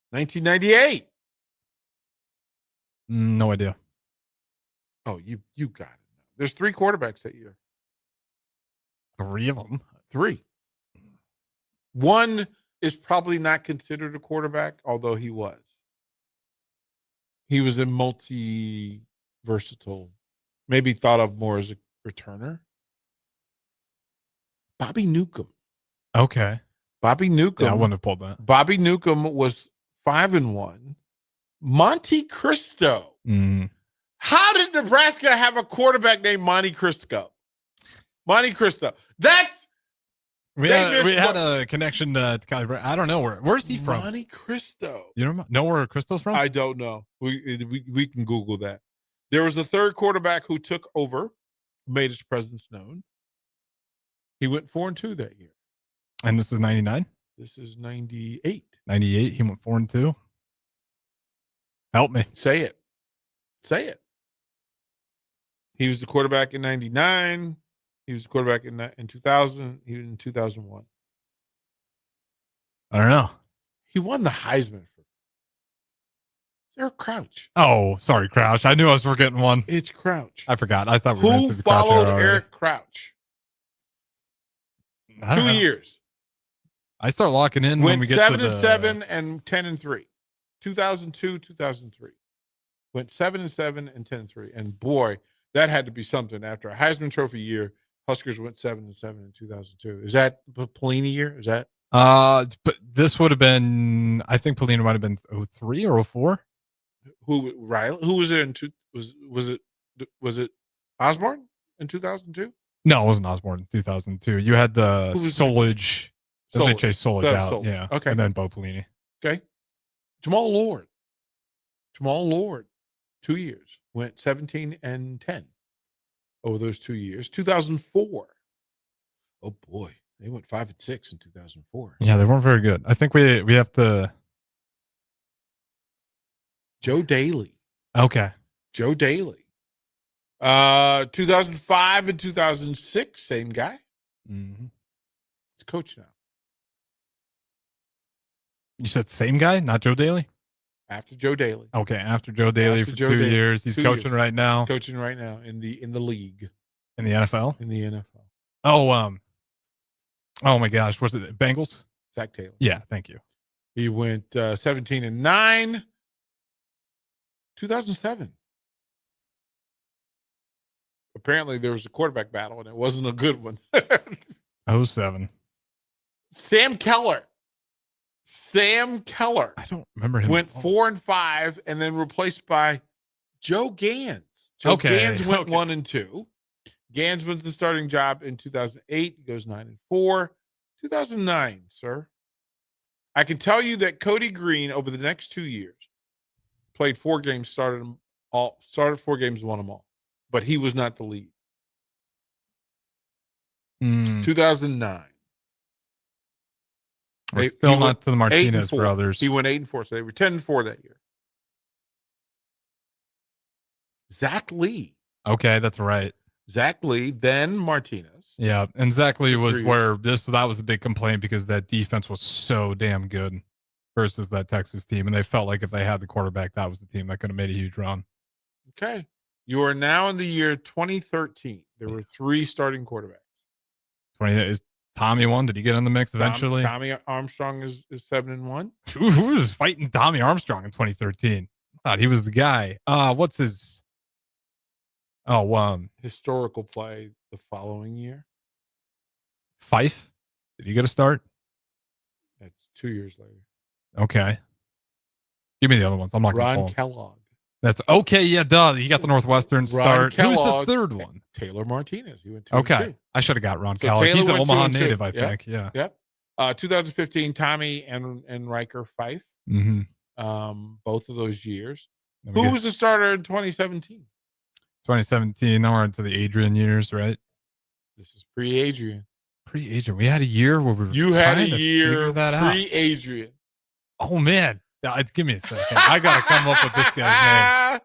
1998. No idea. Oh, you got it. There's 3 quarterbacks that year. 3 of them. 3. One is probably not considered a quarterback, although he was. He was a multi-versatile, maybe thought of more as a returner. Bobby Newcomb. Okay. Bobby Newcomb. Yeah, I wouldn't have pulled that. Bobby Newcomb was 5-1. Monte Cristo. How did Nebraska have a quarterback named Monte Cristo? Monte Cristo. That's we had a connection to Kylie. I don't know where's he from? Monte Cristo. You know where Cristo's from? I don't know. We can Google that. There was a third quarterback who took over, made his presence known. He went 4-2 that year. And this is 99? This is 98. 98. He went 4-2. Help me. Say it. He was the quarterback in 99. He was the quarterback in 2000. He was in 2001. I don't know. He won the Heisman for Eric Crouch. Oh, sorry, Crouch. I knew I was forgetting one. It's Crouch. I forgot. I thought we went who through the Crouch followed era Eric Crouch? 2 years. I start locking in when we get to the 7-7 and 10-3. 2002, 2003. went 7-7 and 10-3. And boy, that had to be something after a Heisman Trophy year. Huskers went 7-7 in 2002. Is that the Pelini year? Is that? But this would have been, I think Pelini might have been 03 or 04. Who Riley? Who was there in was it Osborne in 2002? No, it wasn't Osborne in 2002. You had the Solage. They chased Solage out. Solage. Yeah. Okay. And then Bo Pelini. Okay. Jamal Lord, 2 years, went 17 and 10 over those 2 years. 2004. Oh boy, they went 5-6 in 2004. Yeah, they weren't very good. I think we have to. Joe Daly. Okay. Joe Daly. 2005 and 2006, same guy. Mm-hmm. It's coach now. You said same guy, not Joe Daly? After Joe Daly. Okay, after Joe Daly After for Joe 2 Daly. years. He's 2 coaching years. right now. Coaching right now in the league. In the NFL? In the NFL. Oh my gosh, was it Bengals? Zach Taylor. Yeah, thank you. He went 17 and 9. 2007. Apparently there was a quarterback battle and it wasn't a good one. 07. Sam Keller. I don't remember him. Went 4 and 5 and then replaced by Joe Gans. Joe Okay, Gans went okay. 1 and 2. Gans wins the starting job in 2008. He goes 9 and 4. 2009, sir. I can tell you that Cody Green over the next 2 years played 4 games, started 4 games, won them all. But he was not the lead. 2009. We're still not to the Martinez 8-4. brothers. He went 8 and 4, so they were 10 and 4 that year. Zach Lee. Okay, that's right. Zach Lee, then Martinez. Yeah, and Zach Lee was 3 where that was a big complaint because that defense was so damn good versus that Texas team, and they felt like if they had the quarterback, that was the team that could have made a huge run. Okay. You are now in the year 2013. There were 3 starting quarterbacks. 20 is Tommy one? Did he get in the mix eventually? Tommy Armstrong is 7 and 1. Who was fighting Tommy Armstrong in 2013? I thought he was the guy. What's his? Historical play the following year. Fife? Did he get a start? That's 2 years later. Okay. Give me the other ones. I'm not going to Ron pull 'em. Kellogg. That's okay. Yeah, duh. He got the Northwestern start. Who's the third one? Taylor Martinez. He went 2 Okay. and 2. I should have got Ron So Kellogg. Taylor He's an went 2 Omaha and 2. native, I Yep. think. Yeah. Yep. 2015, Tommy and Riker Fife. Mm-hmm. Both of those years. There we Who go. was the starter in 2017? 2017. Now we're into the Adrian years, right? This is pre-Adrian. Pre-Adrian. We had a year where we were You had a trying to year figure that out. pre-Adrian. Oh man. Give me a second. I gotta come up with this guy's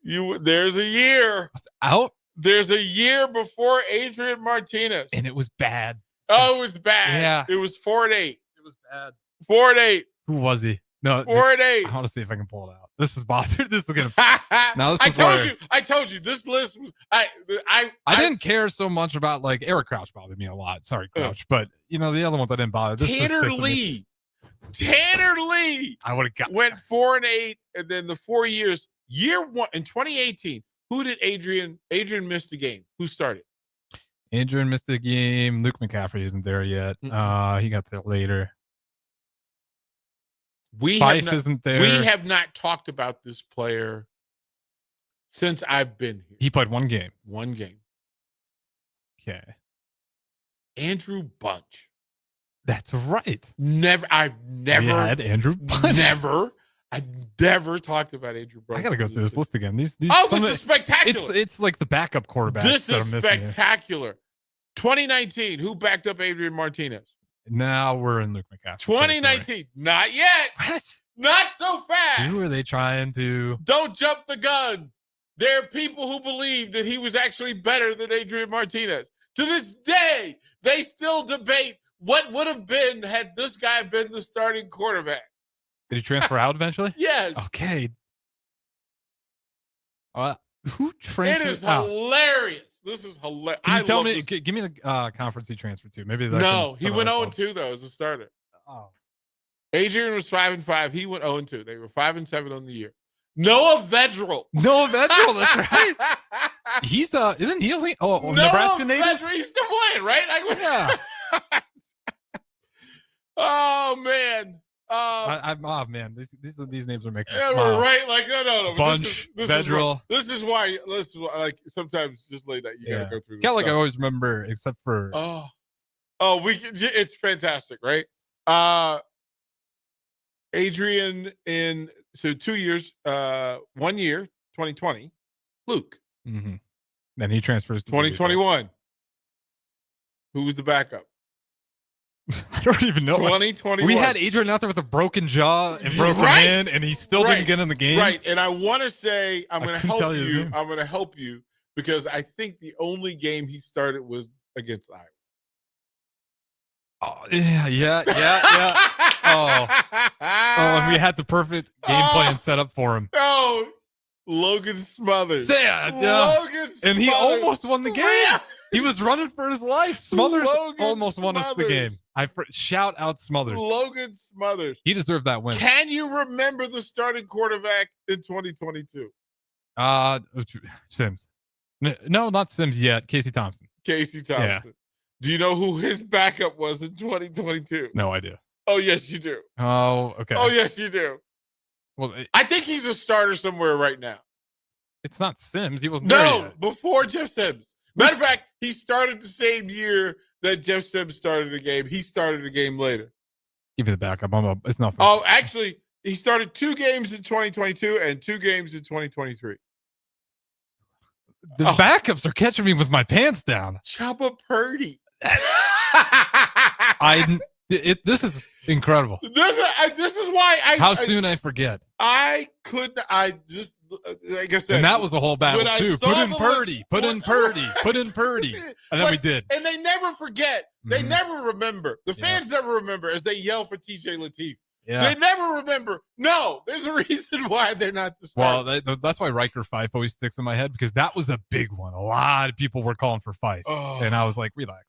name. There's a year out. There's a year before Adrian Martinez, and it was bad. Oh, it was bad. Yeah. It was 4 and 8. It was bad. 4 and 8. Who was he? No, 4 and 8. I want to see if I can pull it out. This is bothered. This is gonna. Now this I is where told you. This list was. I didn't care so much about like Eric Crouch bothered me a lot. Sorry, Crouch, but the other ones I didn't bother. This just Tanner pissed me. Lee. Tanner Lee. I would have got went 4 and 8, and then the 4 years. Year 1 in 2018. Who did Adrian miss the game? Who started? Adrian missed the game. Luke McCaffrey isn't there yet. He got there later. Fife isn't there. We have not talked about this player since I've been here. He played one game. One game. Okay. Andrew Bunch. That's right. I've never had Andrew Bunch. I never talked about Andrew Bunch. I gotta go through this list again. These this is spectacular. It's like the backup quarterback. This that is I'm missing here. spectacular. 2019, who backed up Adrian Martinez? Now we're in Luke McCaffrey. 2019, not yet. What? Not so fast. Who are they trying to? Don't jump the gun. There are people who believe that he was actually better than Adrian Martinez. To this day, they still debate what would have been had this guy been the starting quarterback. Did he transfer out eventually? Yes. Okay. Who transferred It is out? hilarious. This is hilarious. Can you tell me? Give me the conference he transferred to. Maybe that No, can he went put 0-2 though as a starter. Oh. Adrian was 5 and 5. He went 0-2. They were 5 and 7 on the year. Noah Vedral. Noah Vedral, that's right. He's isn't he Nebraska native? Vedral, he's still playing, right? Yeah. Oh man. Man, these names are making me Yeah, smile. right. Like no. Bunch, Vedral. This is why like sometimes just late night you gotta go through this Like I stuff. always remember, except for it's fantastic, right? Adrian in 2 years, 1 year, 2020. Luke. Mm-hmm. Then he transfers to 2021. Who was the backup? I don't even know. 2021. We had Adrian out there with a broken jaw and broken hand, and he still didn't get in the game. Right. And I want to say I'm going to help tell you his you. name. I'm going to help you because I think the only game he started was against Iowa. Oh, yeah. And we had the perfect game plan set up for him. Oh, Logan Smothers. Yeah, Logan Smothers. And he almost won the game. He was running for his life. Smothers Logan almost won us the game. Shout out Smothers. Logan Smothers. He deserved that win. Can you remember the starting quarterback in 2022? Sims. No, not Sims yet. Casey Thompson. Casey Thompson. Yeah. Do you know who his backup was in 2022? No idea. Oh, yes, you do. Oh, okay. Oh, yes, you do. Well, I think he's a starter somewhere right now. It's not Sims. He wasn't there yet. Before Jeff Sims. Matter of fact, he started the same year that Jeff Sims started the game. He started the game later. Give me the backup. It's nothing. Oh, actually, he started 2 games in 2022 and 2 games in 2023. The backups are catching me with my pants down. Chubba Purdy. This is incredible. This is why How soon I forget. I just, like I said. And that was a whole battle, too. Put in Purdy. Put in Purdy. And then we did. And they never forget. They never remember. The fans never remember as they yell for TJ Lateef. Yeah. They never remember. No, there's a reason why they're not the starter. Well, that's why Riker Fife always sticks in my head, because that was a big one. A lot of people were calling for Fife. And I was like, relax.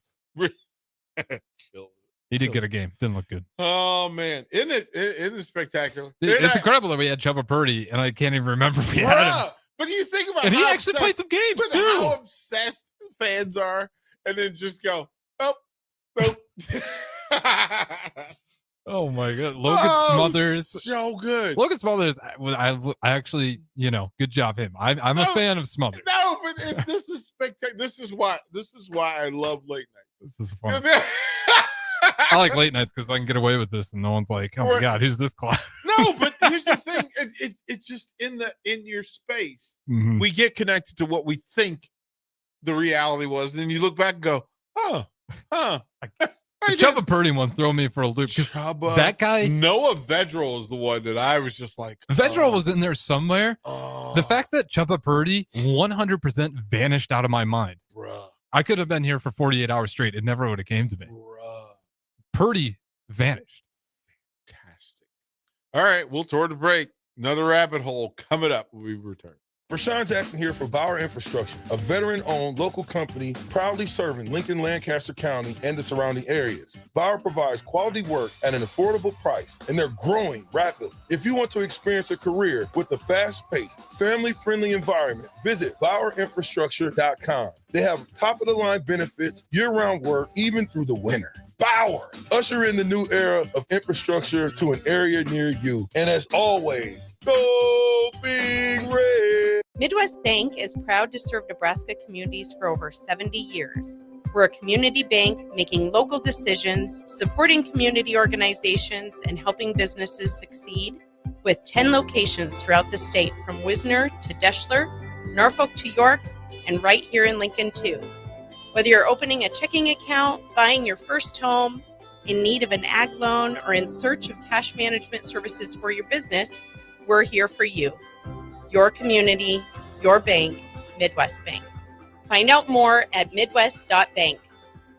Chill. He did get a game. Didn't look good. Oh, man. Isn't it spectacular? It's incredible that we had Chubba Purdy, and I can't even remember if we had him. But you think about And he how actually played some games, but too. how obsessed fans are, and then just go, nope. Oh, my God. Logan Smothers. So good. Logan Smothers, I actually, good job him. I'm a fan of Smothers. No, but this is spectacular. This is why I love late night. This is fun. I like late nights because I can get away with this, and no one's like, "Oh my God, who's this clown?" No, but here's the thing: it's just in your space. Mhm. We get connected to what we think the reality was, and then you look back and go, "Huh." The Chubba Purdy one throw me for a loop. That guy, Noah Vedral, is the one that I was just like, Vedral was in there somewhere. The fact that Chubba Purdy 100% vanished out of my mind. Bruh. I could have been here for 48 hours straight. It never would have came to me. Purdy vanished. Fantastic. All right, we'll toward the break. Another rabbit hole coming up when we return. Rashawn Jackson here for Bauer Infrastructure, a veteran-owned local company proudly serving Lincoln, Lancaster County, and the surrounding areas. Bauer provides quality work at an affordable price, and they're growing rapidly. If you want to experience a career with a fast-paced, family-friendly environment, visit BauerInfrastructure.com. They have top-of-the-line benefits, year-round work, even through the winter. Bauer, usher in the new era of infrastructure to an area near you. And as always, go Big Red! Midwest Bank is proud to serve Nebraska communities for over 70 years. We're a community bank making local decisions, supporting community organizations, and helping businesses succeed, with 10 locations throughout the state, from Wisner to Deschler, Norfolk to York, and right here in Lincoln too. Whether you're opening a checking account, buying your first home, in need of an ag loan, or in search of cash management services for your business, we're here for you. Your community, your bank, Midwest Bank. Find out more at midwest.bank.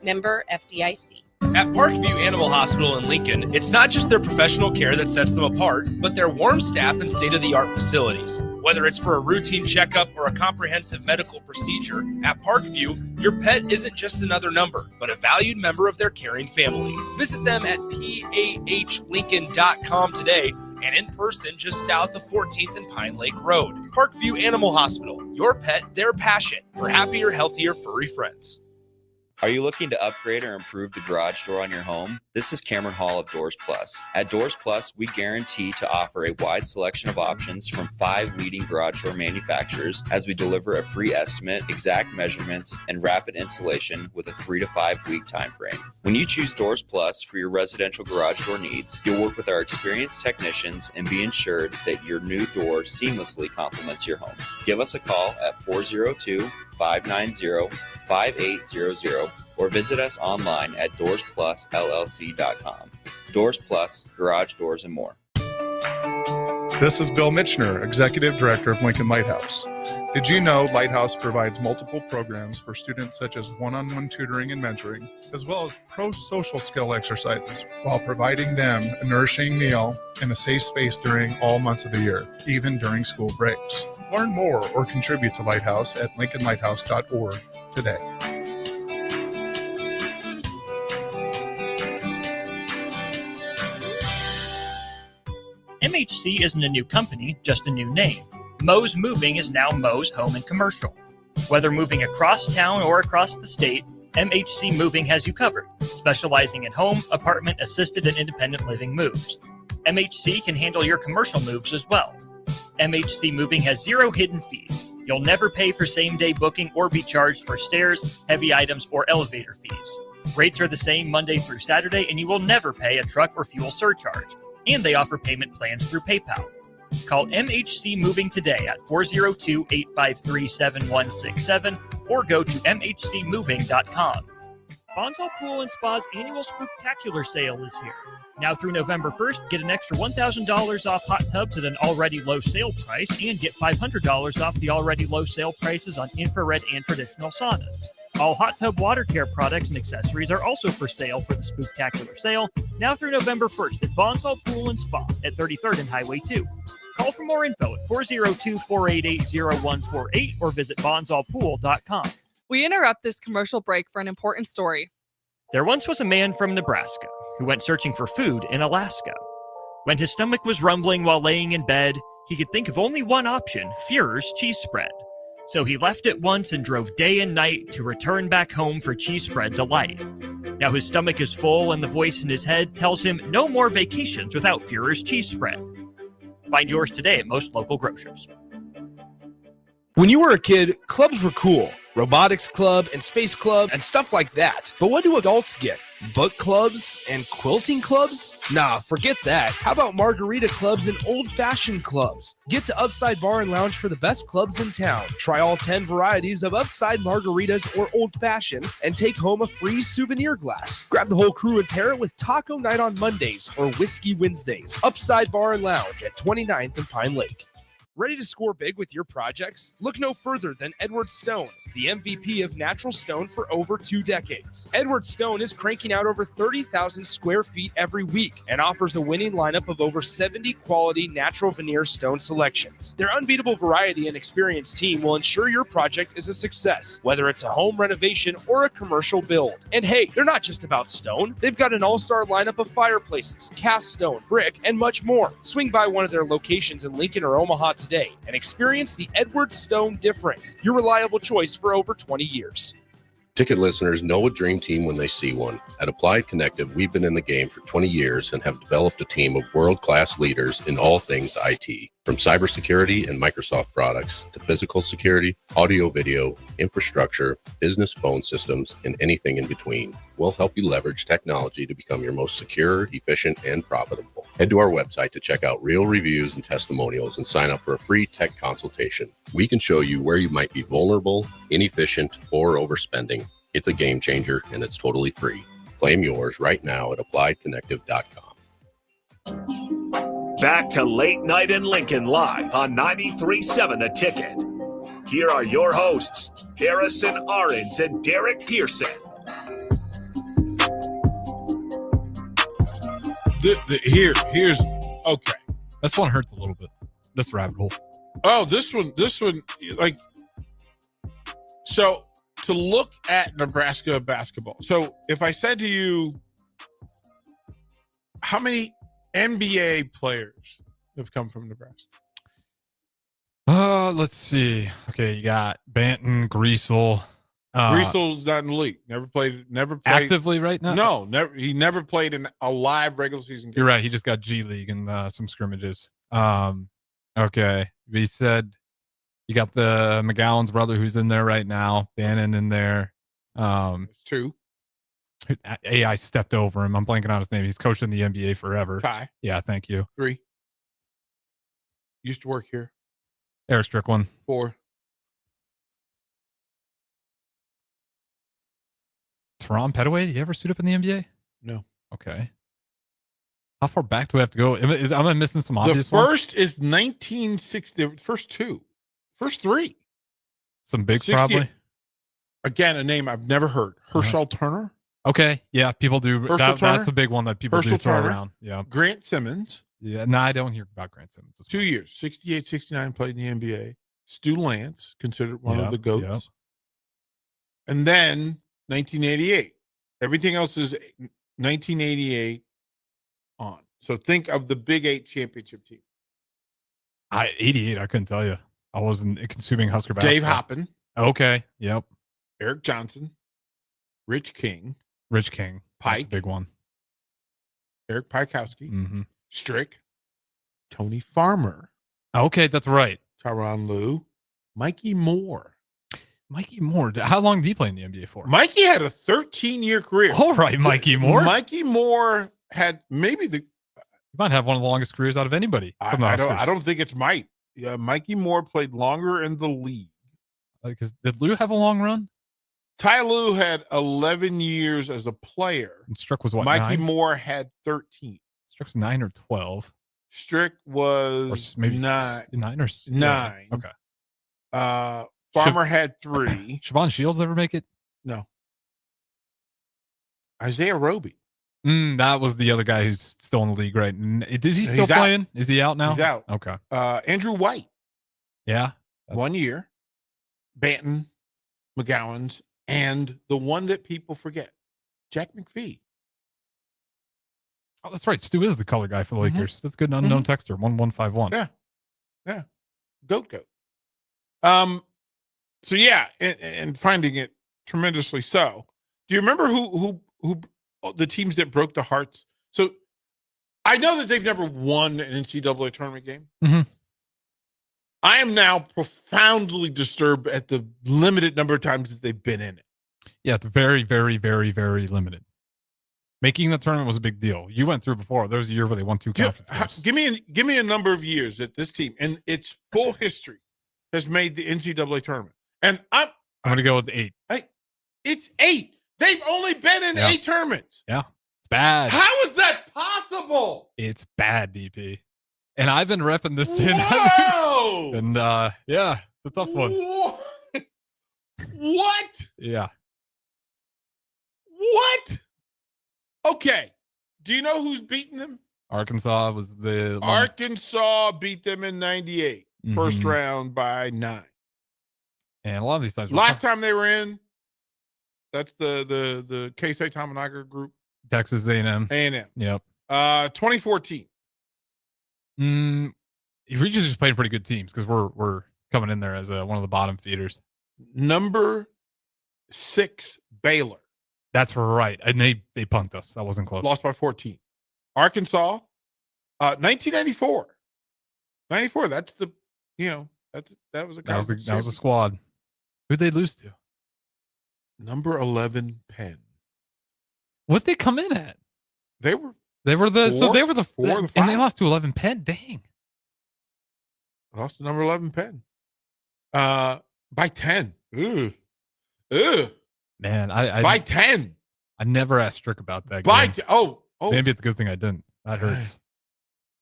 Member FDIC. At Parkview Animal Hospital in Lincoln, it's not just their professional care that sets them apart, but their warm staff and state-of-the-art facilities. Whether it's for a routine checkup or a comprehensive medical procedure, at Parkview, your pet isn't just another number, but a valued member of their caring family. Visit them at pahlincoln.com today and in person just south of 14th and Pine Lake Road. Parkview Animal Hospital, your pet, their passion, for happier, healthier, furry friends. Are you looking to upgrade or improve the garage door on your home? This is Cameron Hall of Doors Plus. At Doors Plus, we guarantee to offer a wide selection of options from 5 leading garage door manufacturers as we deliver a free estimate, exact measurements, and rapid installation with a 3 to 5 week time frame. When you choose Doors Plus for your residential garage door needs, you'll work with our experienced technicians and be ensured that your new door seamlessly complements your home. Give us a call at 402-590-5800 or visit us online at doorsplusllc.com. Doors Plus, garage doors and more. This is Bill Mitchner, Executive Director of Lincoln Lighthouse. Did you know Lighthouse provides multiple programs for students such as one-on-one tutoring and mentoring, as well as pro-social skill exercises, while providing them a nourishing meal and a safe space during all months of the year, even during school breaks? Learn more or contribute to Lighthouse at lincolnlighthouse.org today. MHC isn't a new company, just a new name. Moe's Moving is now Moe's Home and Commercial. Whether moving across town or across the state, MHC Moving has you covered, specializing in home, apartment, assisted, and independent living moves. MHC can handle your commercial moves as well. MHC Moving has 0 hidden fees. You'll never pay for same-day booking or be charged for stairs, heavy items, or elevator fees. Rates are the same Monday through Saturday, and you will never pay a truck or fuel surcharge. And they offer payment plans through PayPal. Call MHC Moving today at 402-853-7167 or go to mhcmoving.com. Bonsall Pool & Spa's annual Spooktacular sale is here. Now through November 1st, get an extra $1,000 off hot tubs at an already low sale price and get $500 off the already low sale prices on infrared and traditional saunas. All hot tub water care products and accessories are also for sale for the Spooktacular sale, now through November 1st at Bonsall Pool & Spa at 33rd and Highway 2. Call for more info at 402-488-0148 or visit bonsallpool.com. We interrupt this commercial break for an important story. There once was a man from Nebraska who went searching for food in Alaska. When his stomach was rumbling while laying in bed, he could think of only one option, Führer's cheese spread. So he left it once and drove day and night to return back home for cheese spread delight. Now his stomach is full and the voice in his head tells him no more vacations without Führer's cheese spread. Find yours today at most local grocers. When you were a kid, clubs were cool. Robotics club and space club and stuff like that. But what do adults get? Book clubs and quilting clubs? Nah, forget that. How about margarita clubs and old-fashioned clubs? Get to Upside Bar and Lounge for the best clubs in town. Try all 10 varieties of Upside margaritas or old fashions and take home a free souvenir glass. Grab the whole crew and pair it with taco night on Mondays or whiskey Wednesdays. Upside Bar and Lounge at 29th and Pine Lake. Ready to score big with your projects? Look no further than Edward Stone, the MVP of natural stone for over 2 decades. Edward Stone is cranking out over 30,000 square feet every week and offers a winning lineup of over 70 quality natural veneer stone selections. Their unbeatable variety and experienced team will ensure your project is a success, whether it's a home renovation or a commercial build. And hey, they're not just about stone. They've got an all-star lineup of fireplaces, cast stone, brick, and much more. Swing by one of their locations in Lincoln or Omaha today and experience the Edward Stone difference, your reliable choice for over 20 years. Ticket listeners know a dream team when they see one. At Applied Connective, we've been in the game for 20 years and have developed a team of world-class leaders in all things IT. From cybersecurity and Microsoft products to physical security, audio-video, infrastructure, business phone systems, and anything in between. We'll help you leverage technology to become your most secure, efficient, and profitable. Head to our website to check out real reviews and testimonials and sign up for a free tech consultation. We can show you where you might be vulnerable, inefficient, or overspending. It's a game changer, and it's totally free. Claim yours right now at appliedconnective.com. Back to Late Night in Lincoln live on 93.7 The Ticket. Here are your hosts, Harrison Arens and Derek Pearson. Here's okay. This one hurts a little bit. This rabbit hole. Oh, this one, like, so to look at Nebraska basketball. So if I said to you, how many NBA players have come from Nebraska? Let's see. Okay, you got Banton, Greasel. Griesel's not in the league. Never played. Actively right now? No, never. He never played in a live regular season game. You're right. He just got G League and some scrimmages. Okay. We said you got the McGowan's brother who's in there right now. Bannon in there. It's 2. AI stepped over him. I'm blanking on his name. He's coached in the NBA forever. Ty. Yeah, thank you. 3. Used to work here. Eric Strickland. 4. Teron Petaway, did you ever suit up in the NBA? No. Okay. How far back do we have to go? Am I missing some obvious The ones? first is 1960. The first 2. First 3. Some bigs 68. probably. Again, a name I've never heard. Herschel Turner. Okay. Yeah, people do. Herschel Turner? That's a big one that people Herschel do throw Turner. around. Yeah. Grant Simmons. Yeah. No, I don't hear about Grant Simmons. 2 years. 68, 69 played in the NBA. Stu Lance, considered one of the GOATs. Yep. And then 1988. Everything else is 1988 on. So think of the Big 8 championship team. 88, I couldn't tell you. I wasn't consuming Husker basketball. Dave Hoppin. Okay. Yep. Eric Johnson. Rich King. Pike. Big one. Eric Pikowski. Mm-hmm. Strick. Tony Farmer. Okay, that's right. Tyronn Lue. Mikey Moore. How long did he play in the NBA for? Mikey had a 13-year career. All right, Mikey Moore. Mikey Moore had maybe You might have one of the longest careers out of anybody. From the I Huskers. don't think it's Mike. Yeah, Mikey Moore played longer in the league. Because did Lou have a long run? Ty Lue had 11 years as a player. And Strick was what? Mikey 9? Moore had 13. Strick was 9 or 12. Strick was Maybe 9. 9 or 9. Okay. Farmer had 3. Siobhan Shields ever make it? No. Isaiah Roby. That was the other guy who's still in the league, right? Is he still He's out. playing? Is he out now? He's out. Okay. Andrew White. Yeah. 1 year. Banton, McGowan's, and the one that people forget, Jack McPhee. Oh, that's right. Stu is the color guy for the Lakers. That's good. Unknown texter 1151. Yeah. Goat. So yeah, and finding it tremendously so. Do you remember who the teams that broke the hearts? So I know that they've never won an NCAA tournament game. Mm-hmm. I am now profoundly disturbed at the limited number of times that they've been in it. Yeah, it's very, very, very, very limited. Making the tournament was a big deal. You went through before. There was a year where they won 2 conference games. Give me a number of years that this team in its full history has made the NCAA tournament. And I'm going to go with 8. It's 8. They've only been in 8 tournaments. Yeah. It's bad. How is that possible? It's bad, DP. And I've been repping this in. Whoa! And yeah, it's a tough one. What? Yeah. What? Okay. Do you know who's beaten them? Arkansas was the one. Arkansas beat them in 98. First round by 9. And a lot of these times. Last time they were in, that's the Keisei Tamanaga group. Texas A&M. A&M. Yep. 2014. Regis just playing pretty good teams because we're coming in there as one of the bottom feeders. Number 6 Baylor. That's right. And they punked us. That wasn't close. Lost by 14. Arkansas, 1994. 94. That's the, that was a that was a squad. Who'd they lose to? Number 11 Penn. What'd they come in at? They were the 4 or 5. And they lost to 11 Penn. Dang. Lost to number 11 Penn. By 10. Ugh. Man, I by 10. I never asked Strick about that. By game. Oh, maybe it's a good thing I didn't. That hurts.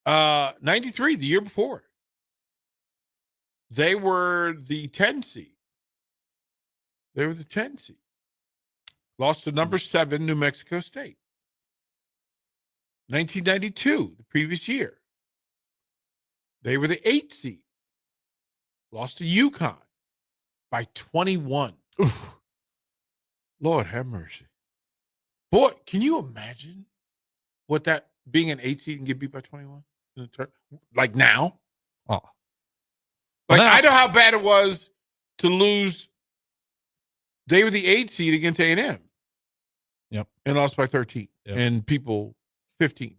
93, the year before. They were the 10 seed. Lost to number 7 New Mexico State. 1992, the previous year. They were the 8 seed. Lost to UConn by 21. Oof. Lord have mercy. Boy, can you imagine what that being an 8 seed and get beat by 21? Like now. Oh. Like, Well, now- I know how bad it was to lose. They were the 8th seed against A&M. Yep. And lost by 13. Yep. And people 15.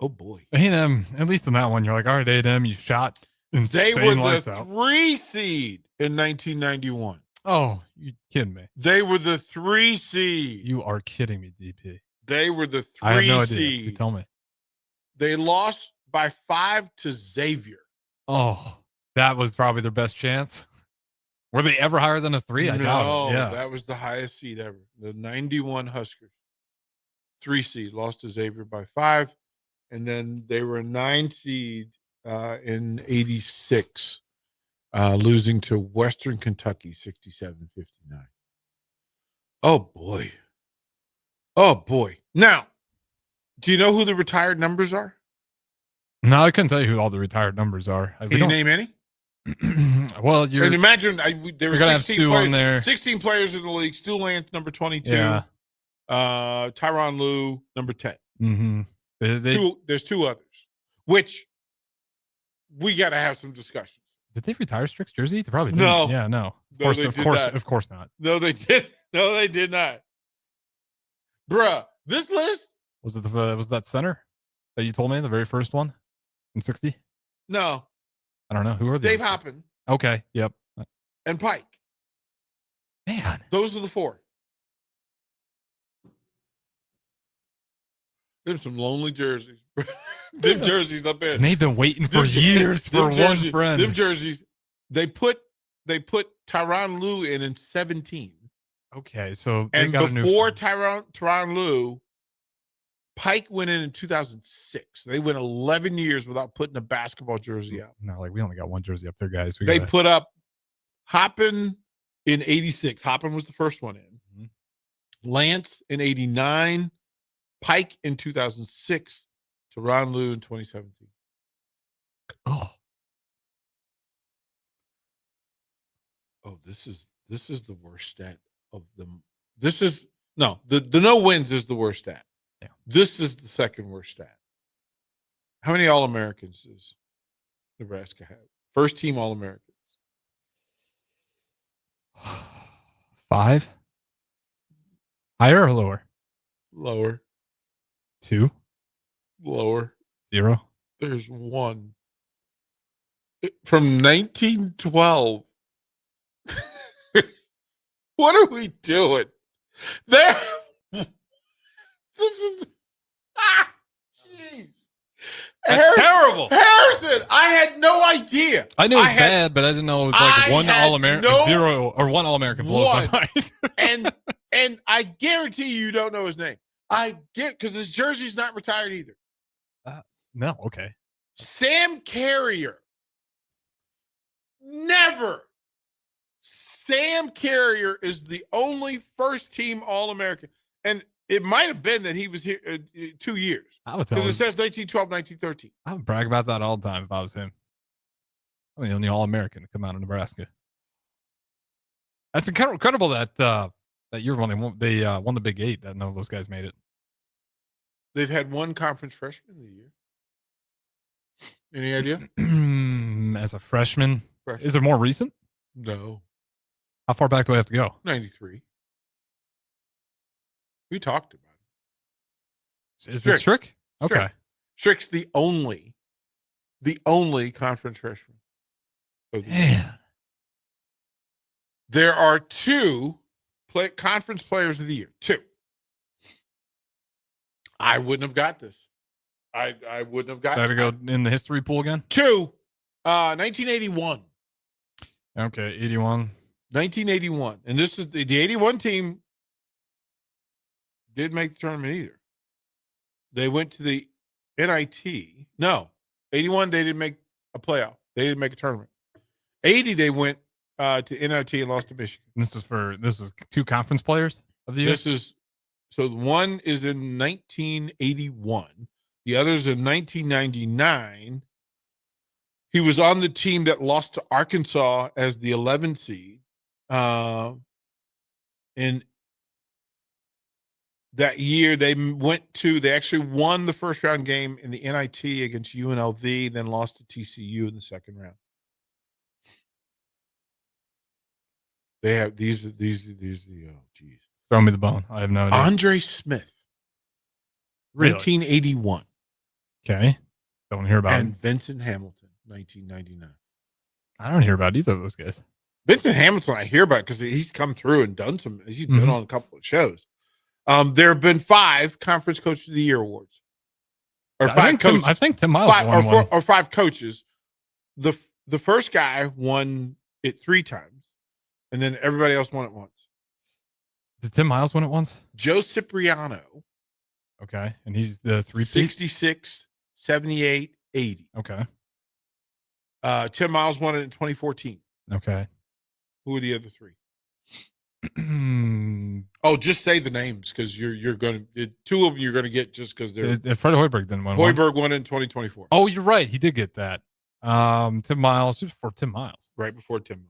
Oh, boy. A&M, at least in that one, you're like, all right, A&M, you shot They insane were lights the out. 3 seed in 1991. Oh, you kidding me? They were the 3 seed. You are kidding me, DP. They were the 3 I have no idea. seed. You tell me. They lost by 5 to Xavier. Oh, that was probably their best chance. Were they ever higher than a 3? I doubt it. Yeah. That was the highest seed ever. The 91 Huskers. 3 seed, lost to Xavier by 5. And then they were a 9 seed in 86, losing to Western Kentucky 67-59. Oh, boy. Oh, boy. Now, do you know who the retired numbers are? No, I couldn't tell you who all the retired numbers are. Can you name any? Well, you're. And imagine there were you're gonna have 16 Stu players, on there. 16 players in the league. Stu Lance, number 22. Yeah. Tyronn Lue, number 10. Mm-hmm. There's 2 others, which we got to have some discussions. Did they retire Strick's jersey? They probably No. didn't. Yeah, no. No, Of they did course, not. of course not. No, they did. No, they did not. Bruh, this list? Was it was that center that you told me the very first one in 60? No. I don't know. Who are they? Dave Hoppin Okay. Yep. and Pike. Man. Those are the 4. There's some lonely jerseys. Them jerseys up there. And they've been waiting for years for one friend. Them jerseys. They put Tyronn Lue in 17. Okay, so they And got a new before Tyronn Lue, Pike went in 2006. They went 11 years without putting a basketball jersey out. No, like we only got one jersey up there, guys. They put up Hoppin in 86. Hoppin was the first one in. Lance in 89. Pike in 2006. Tyronn Lue in 2017. Oh, this is the worst stat of them. This is the no wins is the worst stat. Yeah. This is the second worst stat. How many All-Americans does Nebraska have? First team All-Americans. 5? Higher or lower? Lower. 2? Lower. 0? There's 1. From 1912. What are we doing? There. This is. Jeez. That's terrible. Harrison, I had no idea. I knew it was bad, but I didn't know it was like one All-American, 0 or one All-American blows my mind. and I guarantee you don't know his name. I get because his jersey's not retired either. No, okay. Sam Carrier. Never. Sam Carrier is the only first team All-American. And it might have been that he was here 2 years. I would tell because it him. says 1912, 1913. I would brag about that all the time if I was him. I'm the only All-American to come out of Nebraska. That's incredible that that year when they won the Big 8. That none of those guys made it. They've had one conference freshman of the year. Any idea? As a freshman, is it more recent? No. How far back do I have to go? 93. We talked about it. Is it Strick? Okay. Strick's the only conference freshman of the year. Man. There are 2 conference players of the year. 2. I wouldn't have got this. I wouldn't have got. Got to go in the history pool again. 2, 1981. Okay, 81. 1981, and this is the 81 team. Didn't make the tournament either. They went to the NIT. No, 81 they didn't make a playoff. They didn't make a tournament. 80 they went to NIT and lost to Michigan. This is 2 conference players of the year. So one is in 1981. The other's in 1999. He was on the team that lost to Arkansas as the 11 seed. And that year they actually won the first round game in the NIT against UNLV, then lost to TCU in the second round. They have these oh geez. Throw me the bone. I have no idea. Andre Smith. Really? 1981. Okay. Don't hear about And him. Vincent Hamilton, 1999. I don't hear about either of those guys. Vincent Hamilton, I hear about because he's come through and done some. He's been on a couple of shows. There have been 5 Conference Coach of the Year awards, or 5 coaches. I think Tim Miles won one. Or 5 coaches. The first guy won it 3 times, and then everybody else won it once. Did Tim Miles win it once? Joe Cipriano. Okay, and he's the 3 66, 78, 80. Okay. Tim Miles won it in 2014. Okay. Who are the other 3? Oh, just say the names because you're going to 2 of them you're going to get just because they're. Fred Hoiberg didn't win. Hoiberg won in 2024. Oh, you're right. He did get that. Tim Miles. Who's before Tim Miles? Right before Tim Miles.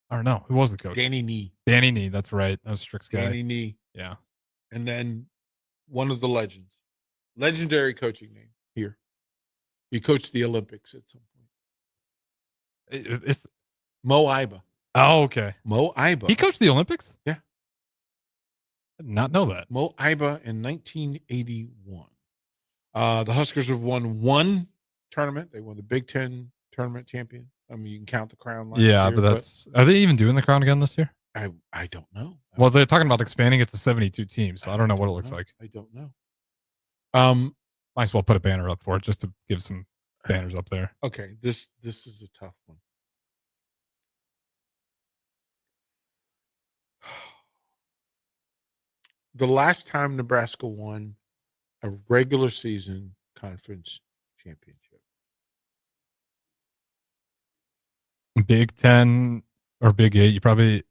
I don't know. Who was the coach? Danny Nee. Danny Nee. That's right. That was Strick's guy. Danny Nee. Yeah. And then one of the legends, legendary coaching name here. He coached the Olympics at some point. It's Mo Iba. Oh, okay. Mo Iba. He coached the Olympics? Yeah. I did not know that. Mo Iba in 1981. The Huskers have won 1 tournament. They won the Big Ten tournament champion. I mean, you can count the crown. But that's. Are they even doing the crown again this year? I don't know. Well, they're talking about expanding it to 72 teams, so I don't know what it looks like. I don't know. Might as well put a banner up for it just to give some banners up there. Okay, this is a tough one. The last time Nebraska won a regular season conference championship. Big 10 or Big 8, you probably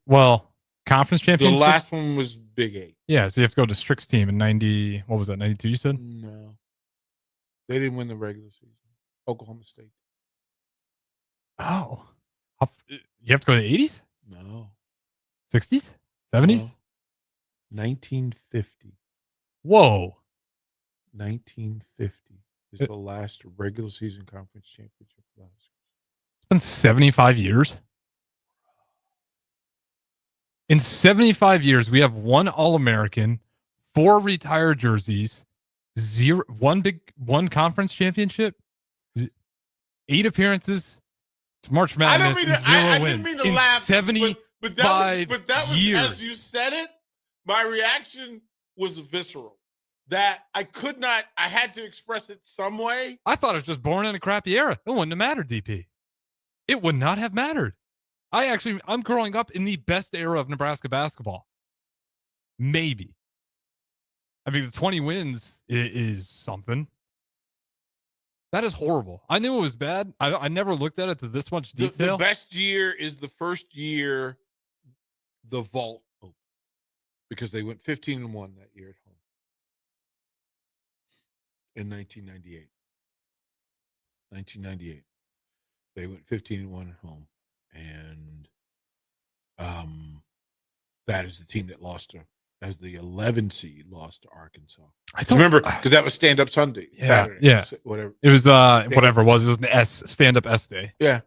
conference championship. The last one was Big 8. Yeah, so you have to go to Strick's team in 90. What was that? 92? You said? No, they didn't win the regular season. Oklahoma State. Oh, you have to go to the 80s? No. 60s? 70s? No. 1950. Whoa. 1950 is the last regular season conference championship. It's been 75 years. In 75 years, we have 1 All-American, 4 retired jerseys, 1 conference championship, 8 appearances. It's March Madness and 0 wins in 75 but that was, years. As you said it, my reaction was visceral. That I had to express it some way. I thought it was just born in a crappy era. It wouldn't have mattered, DP. It would not have mattered. I'm growing up in the best era of Nebraska basketball. Maybe. I mean, the 20 wins is something. That is horrible. I knew it was bad. I never looked at it to this much detail. The best year is the first year the vault opened because they went 15-1 that year at home in 1998. 1998. They went 15-1 at home. And that is the team that lost as the 11 seed lost to Arkansas. I remember because that was Stand Up Sunday. Saturday, whatever. It was whatever it was. It was an Stand Up S Day. Yeah.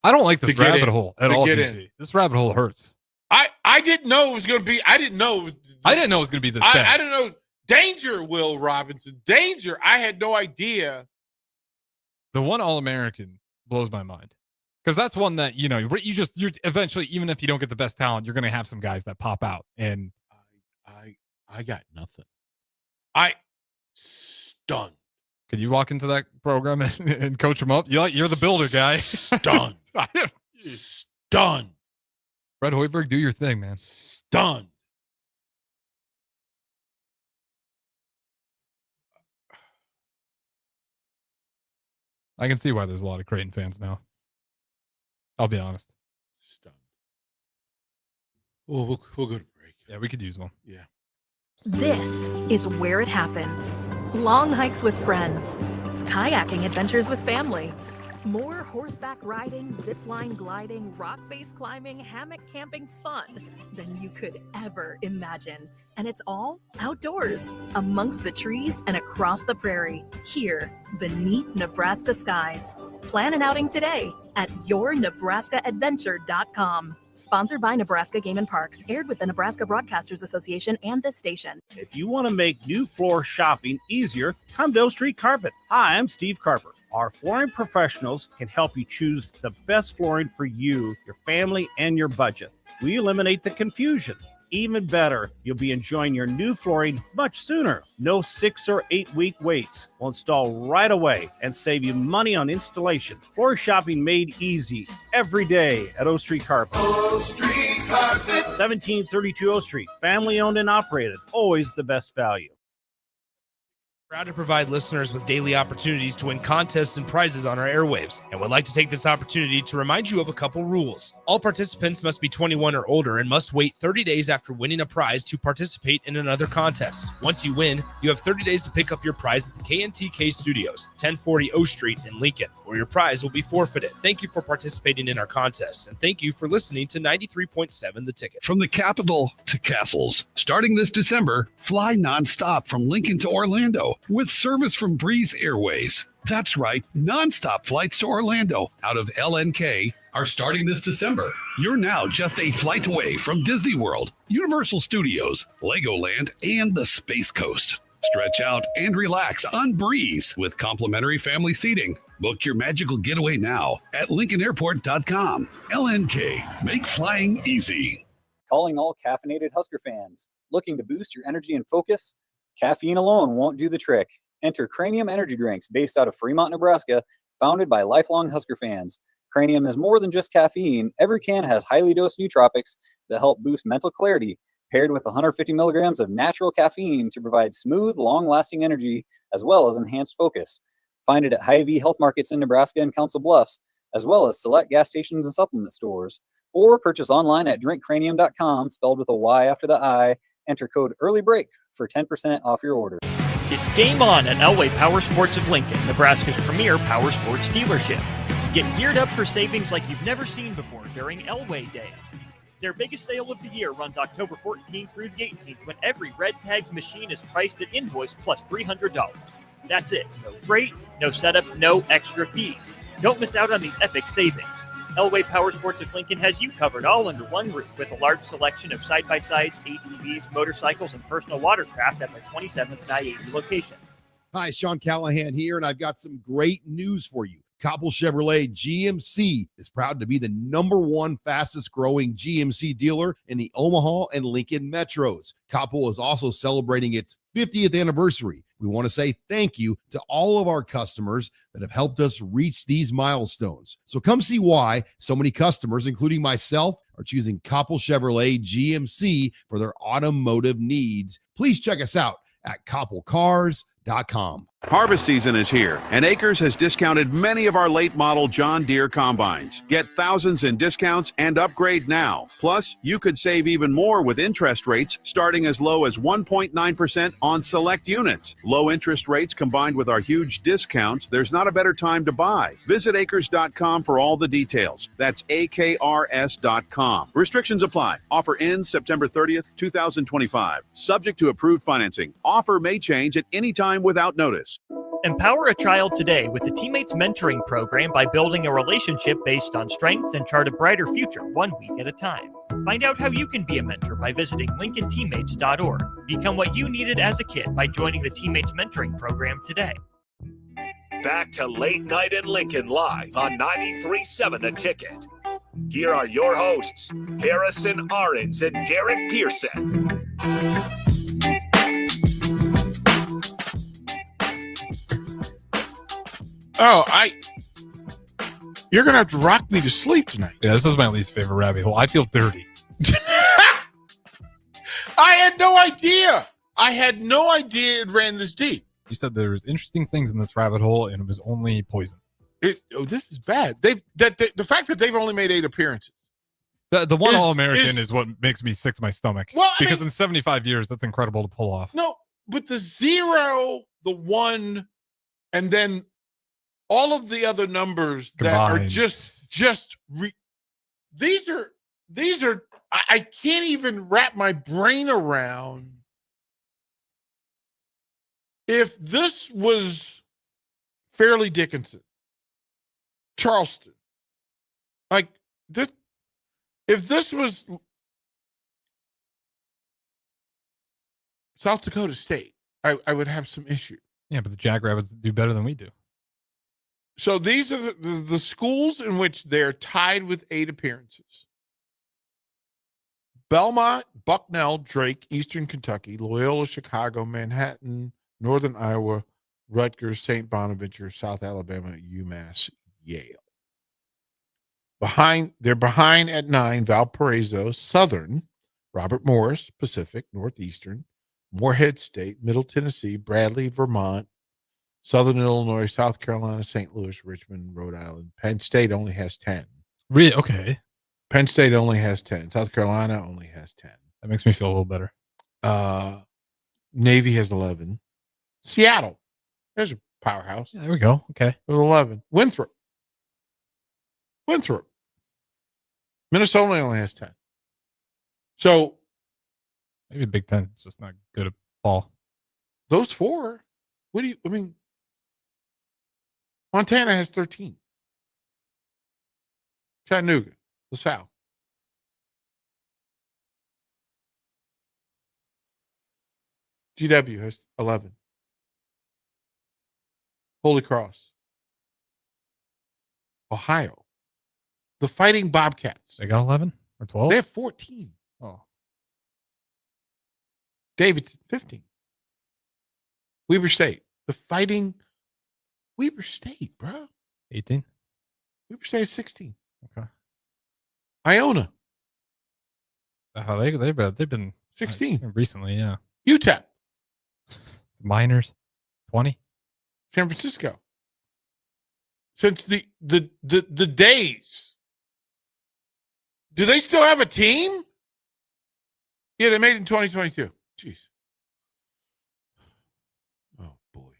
I don't like this rabbit hole at all. This rabbit hole hurts. I didn't know it was going to be. I didn't know it was going to be this bad. I didn't know. Danger, Will Robinson. Danger. I had no idea. The 1 All-American blows my mind. Because that's one that, you're eventually, even if you don't get the best talent, you're going to have some guys that pop out. And I got nothing. I stunned. Could you walk into that program and coach them up? You're the builder guy. Stunned. Stunned. Fred Hoiberg, do your thing, man. Stunned. I can see why there's a lot of Creighton fans now. I'll be honest. Stunned. We'll go to break. Yeah, we could use one. Yeah. This is where it happens. Long hikes with friends, kayaking adventures with family, More horseback riding, zipline gliding, rock face climbing, hammock camping fun than you could ever imagine. And it's all outdoors, amongst the trees and across the prairie, here beneath Nebraska skies. Plan an outing today at yournebraskaadventure.com. Sponsored by Nebraska Game and Parks, aired with the Nebraska Broadcasters Association and this station. If you want to make new floor shopping easier, come to O Street Carpet. Hi, I'm Steve Carper. Our flooring professionals can help you choose the best flooring for you, your family, and your budget. We eliminate the confusion. Even better, you'll be enjoying your new flooring much sooner. No 6 or 8 week waits. We'll install right away and save you money on installation. Floor shopping made easy every day at O Street Carpet. O Street Carpet. 1732 O Street. Family owned and operated. Always the best value. Proud to provide listeners with daily opportunities to win contests and prizes on our airwaves, and would like to take this opportunity to remind you of a couple rules. All participants must be 21 or older and must wait 30 days after winning a prize to participate in another contest. Once you win, you have 30 days to pick up your prize at the KNTK Studios, 1040 O Street in Lincoln, or your prize will be forfeited. Thank you for participating in our contests, and thank you for listening to 93.7 The Ticket. From the capital to castles, starting this December, fly nonstop from Lincoln to Orlando with service from Breeze Airways. That's right, nonstop flights to Orlando out of LNK are starting this December. You're now just a flight away from Disney World, Universal Studios, Legoland, and the Space Coast. Stretch out and relax on Breeze with complimentary family seating. Book your magical getaway now at LincolnAirport.com. LNK, make flying easy. Calling all caffeinated Husker fans. Looking to boost your energy and focus? Caffeine alone won't do the trick. Enter Cranium Energy Drinks based out of Fremont, Nebraska, founded by lifelong Husker fans. Cranium is more than just caffeine. Every can has highly dosed nootropics that help boost mental clarity, paired with 150 milligrams of natural caffeine to provide smooth, long-lasting energy as well as enhanced focus. Find it at Hy-Vee Health Markets in Nebraska and Council Bluffs, as well as select gas stations and supplement stores. Or purchase online at drinkcranium.com, spelled with a Y after the I. Enter code EARLYBREAK for 10% off your order. It's game on at Elway Power Sports of Lincoln, Nebraska's premier power sports dealership. Get geared up for savings like you've never seen before during Elway Days. Their biggest sale of the year runs October 14th through the 18th, when every red tagged machine is priced at invoice plus $300. That's it. No freight, no setup, no extra fees. Don't miss out on these epic savings. Elway Power Sports of Lincoln has you covered all under one roof with a large selection of side-by-sides, ATVs, motorcycles, and personal watercraft at their 27th and I-80 location. Hi, Sean Callahan here, and I've got some great news for you. Koppel Chevrolet GMC is proud to be the #1 fastest growing GMC dealer in the Omaha and Lincoln metros. Koppel is also celebrating its 50th anniversary. We want to say thank you to all of our customers that have helped us reach these milestones. So come see why so many customers, including myself, are choosing Koppel Chevrolet GMC for their automotive needs. Please check us out at koppelcars.com. Harvest season is here, and Acres has discounted many of our late model John Deere combines. Get thousands in discounts and upgrade now. Plus, you could save even more with interest rates starting as low as 1.9% on select units. Low interest rates combined with our huge discounts, there's not a better time to buy. Visit acres.com for all the details. That's akrs.com. Restrictions apply. Offer ends September 30th, 2025. Subject to approved financing. Offer may change at any time without notice. Empower a child today with the Teammates Mentoring Program by building a relationship based on strengths and chart a brighter future 1 week at a time. Find out how you can be a mentor by visiting lincolnteammates.org. Become what you needed as a kid by joining the Teammates Mentoring Program today. Back to Late Night in Lincoln live on 93.7 The Ticket. Here are your hosts, Harrison Arens and Derek Pearson. Oh, you're going to have to rock me to sleep tonight. Yeah, this is my least favorite rabbit hole. I feel dirty. I had no idea. It ran this deep. You said there was interesting things in this rabbit hole, and it was only poison. This is bad. The fact that they've only made 8 appearances. The one All-American is what makes me sick to my stomach. Well, because in 75 years, that's incredible to pull off. No, but the 0, the 1, and then all of the other numbers that are Combined. these are I can't even wrap my brain around. If this was Fairleigh Dickinson, Charleston, like this, if this was South Dakota State, I would have some issue. Yeah, but the Jackrabbits do better than we do. So these are the schools in which they're tied with 8 appearances. Belmont, Bucknell, Drake, Eastern Kentucky, Loyola, Chicago, Manhattan, Northern Iowa, Rutgers, St. Bonaventure, South Alabama, UMass, Yale. They're behind at 9, Valparaiso, Southern, Robert Morris, Pacific, Northeastern, Morehead State, Middle Tennessee, Bradley, Vermont, Southern Illinois, South Carolina, St. Louis, Richmond, Rhode Island. Penn State only has 10. Really? Okay. Penn State only has 10. South Carolina only has 10. That makes me feel a little better. Navy has 11. Seattle, there's a powerhouse. Yeah, there we go. Okay. With 11. Winthrop. Minnesota only has 10. So maybe Big Ten is just not good at ball. Those 4, Montana has 13. Chattanooga, LaSalle. GW has 11. Holy Cross. Ohio. The Fighting Bobcats. They got 11 or 12? They have 14. Oh. Davidson, 15. Weber State. The Fighting Weber State, bro. 18. Weber State is 16. Okay. Iona. They've been 16 recently, yeah. UTEP. Miners, 20. San Francisco. Since the days. Do they still have a team? Yeah, they made it in 2022. Jeez. Oh boy.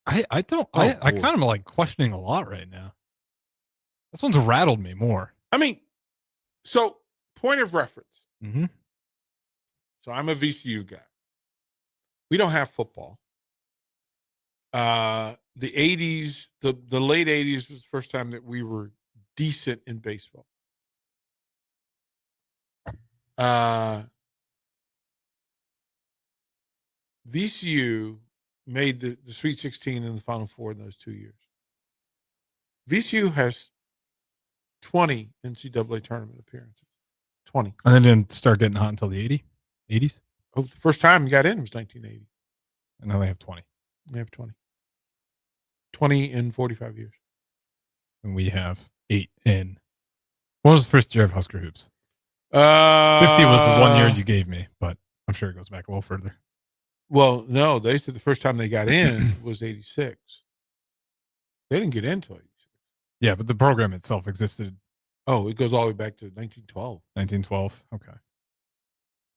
I kind of like questioning a lot right now. This one's rattled me more. I mean, so point of reference. Mm-hmm. So I'm a VCU guy. We don't have football. The 80s, the late 80s was the first time that we were decent in baseball. VCU made the Sweet 16 and the Final Four in those 2 years. VCU has 20 NCAA tournament appearances. 20. And then didn't start getting hot until the 80s? Oh, the first time we got in was 1980. And now they have 20. They have 20. 20 in 45 years. And we have 8 in. When was the first year of Husker Hoops? 50 was the 1 year you gave me, but I'm sure it goes back a little further. Well, no, they said the first time they got in was 86. They didn't get into it. Yeah, but the program itself existed. Oh, it goes all the way back to 1912. 1912. Okay.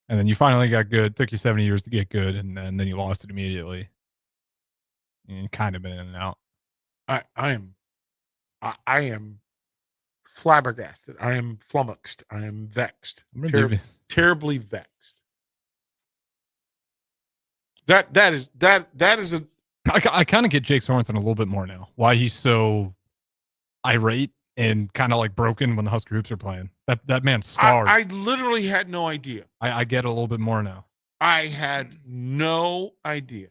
And then you finally got good. Took you 70 years to get good, and then you lost it immediately. And you kind of been in and out. I am flabbergasted. I am flummoxed. I am vexed. Terribly vexed. That is a. I kind of get Jake Sorensen a little bit more now. Why he's so irate and kind of like broken when the Husker Hoops are playing. That man's scarred. I literally had no idea. I get a little bit more now. I had no idea.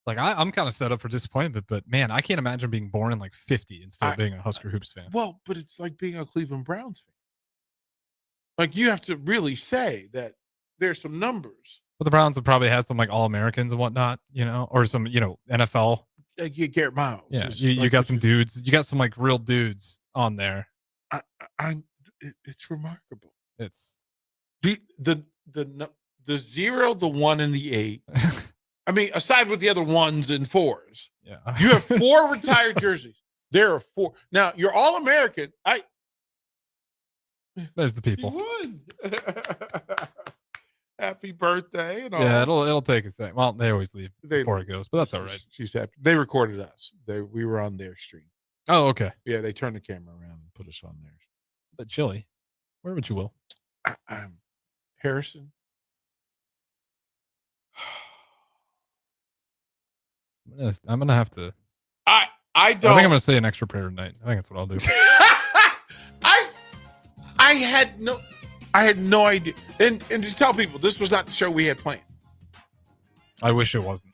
Like I'm kind of set up for disappointment, but man, I can't imagine being born in like 50 and still being a Husker Hoops fan. Well, but it's like being a Cleveland Browns fan. Like you have to really say that there's some numbers. But the Browns have probably had some like All-Americans and whatnot, or some, NFL. Like you Garrett Miles. Yeah, you got some dudes. You got some like real dudes on there. It's remarkable. It's the 0, the 1, and the 8. I mean, aside with the other 1s and 4s. Yeah. You have 4 retired jerseys. There are 4. Now, you're All-American. There's the people. He won. happy birthday and all. Yeah, it'll take a second. Well, they always leave They before it goes, but that's all right. She's happy. They recorded us. We were on their stream. Oh, okay. Yeah, they turned the camera around and put us on theirs. But chili, where would you will? Harrison. I'm gonna have to. I think I'm gonna say an extra prayer tonight. I think that's what I'll do. I had no idea. And to tell people, this was not the show we had planned. I wish it wasn't.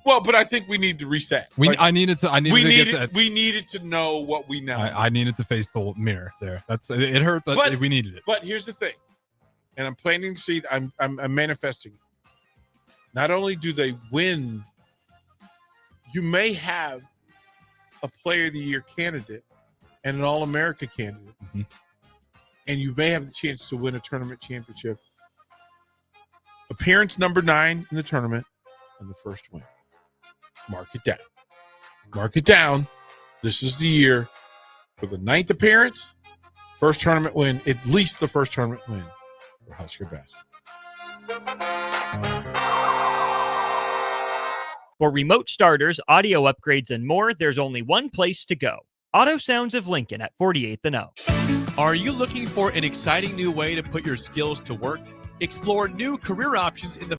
Well, but I think we need to reset. I needed to get that. We needed to know what we know. I needed to face the mirror there. It hurt, but we needed it. But here's the thing, and I'm planting seed. I'm manifesting. Not only do they win, you may have a Player of the Year candidate and an All-America candidate, and you may have the chance to win a tournament championship. Appearance number 9 in the tournament, and the first win. Mark it down. Mark it down. This is the year for the 9th appearance, first tournament win, at least the first tournament win for Husker basketball. For remote starters, audio upgrades, and more, there's only one place to go. Auto Sounds of Lincoln at 48th and O. Are you looking for an exciting new way to put your skills to work? Explore new career options in the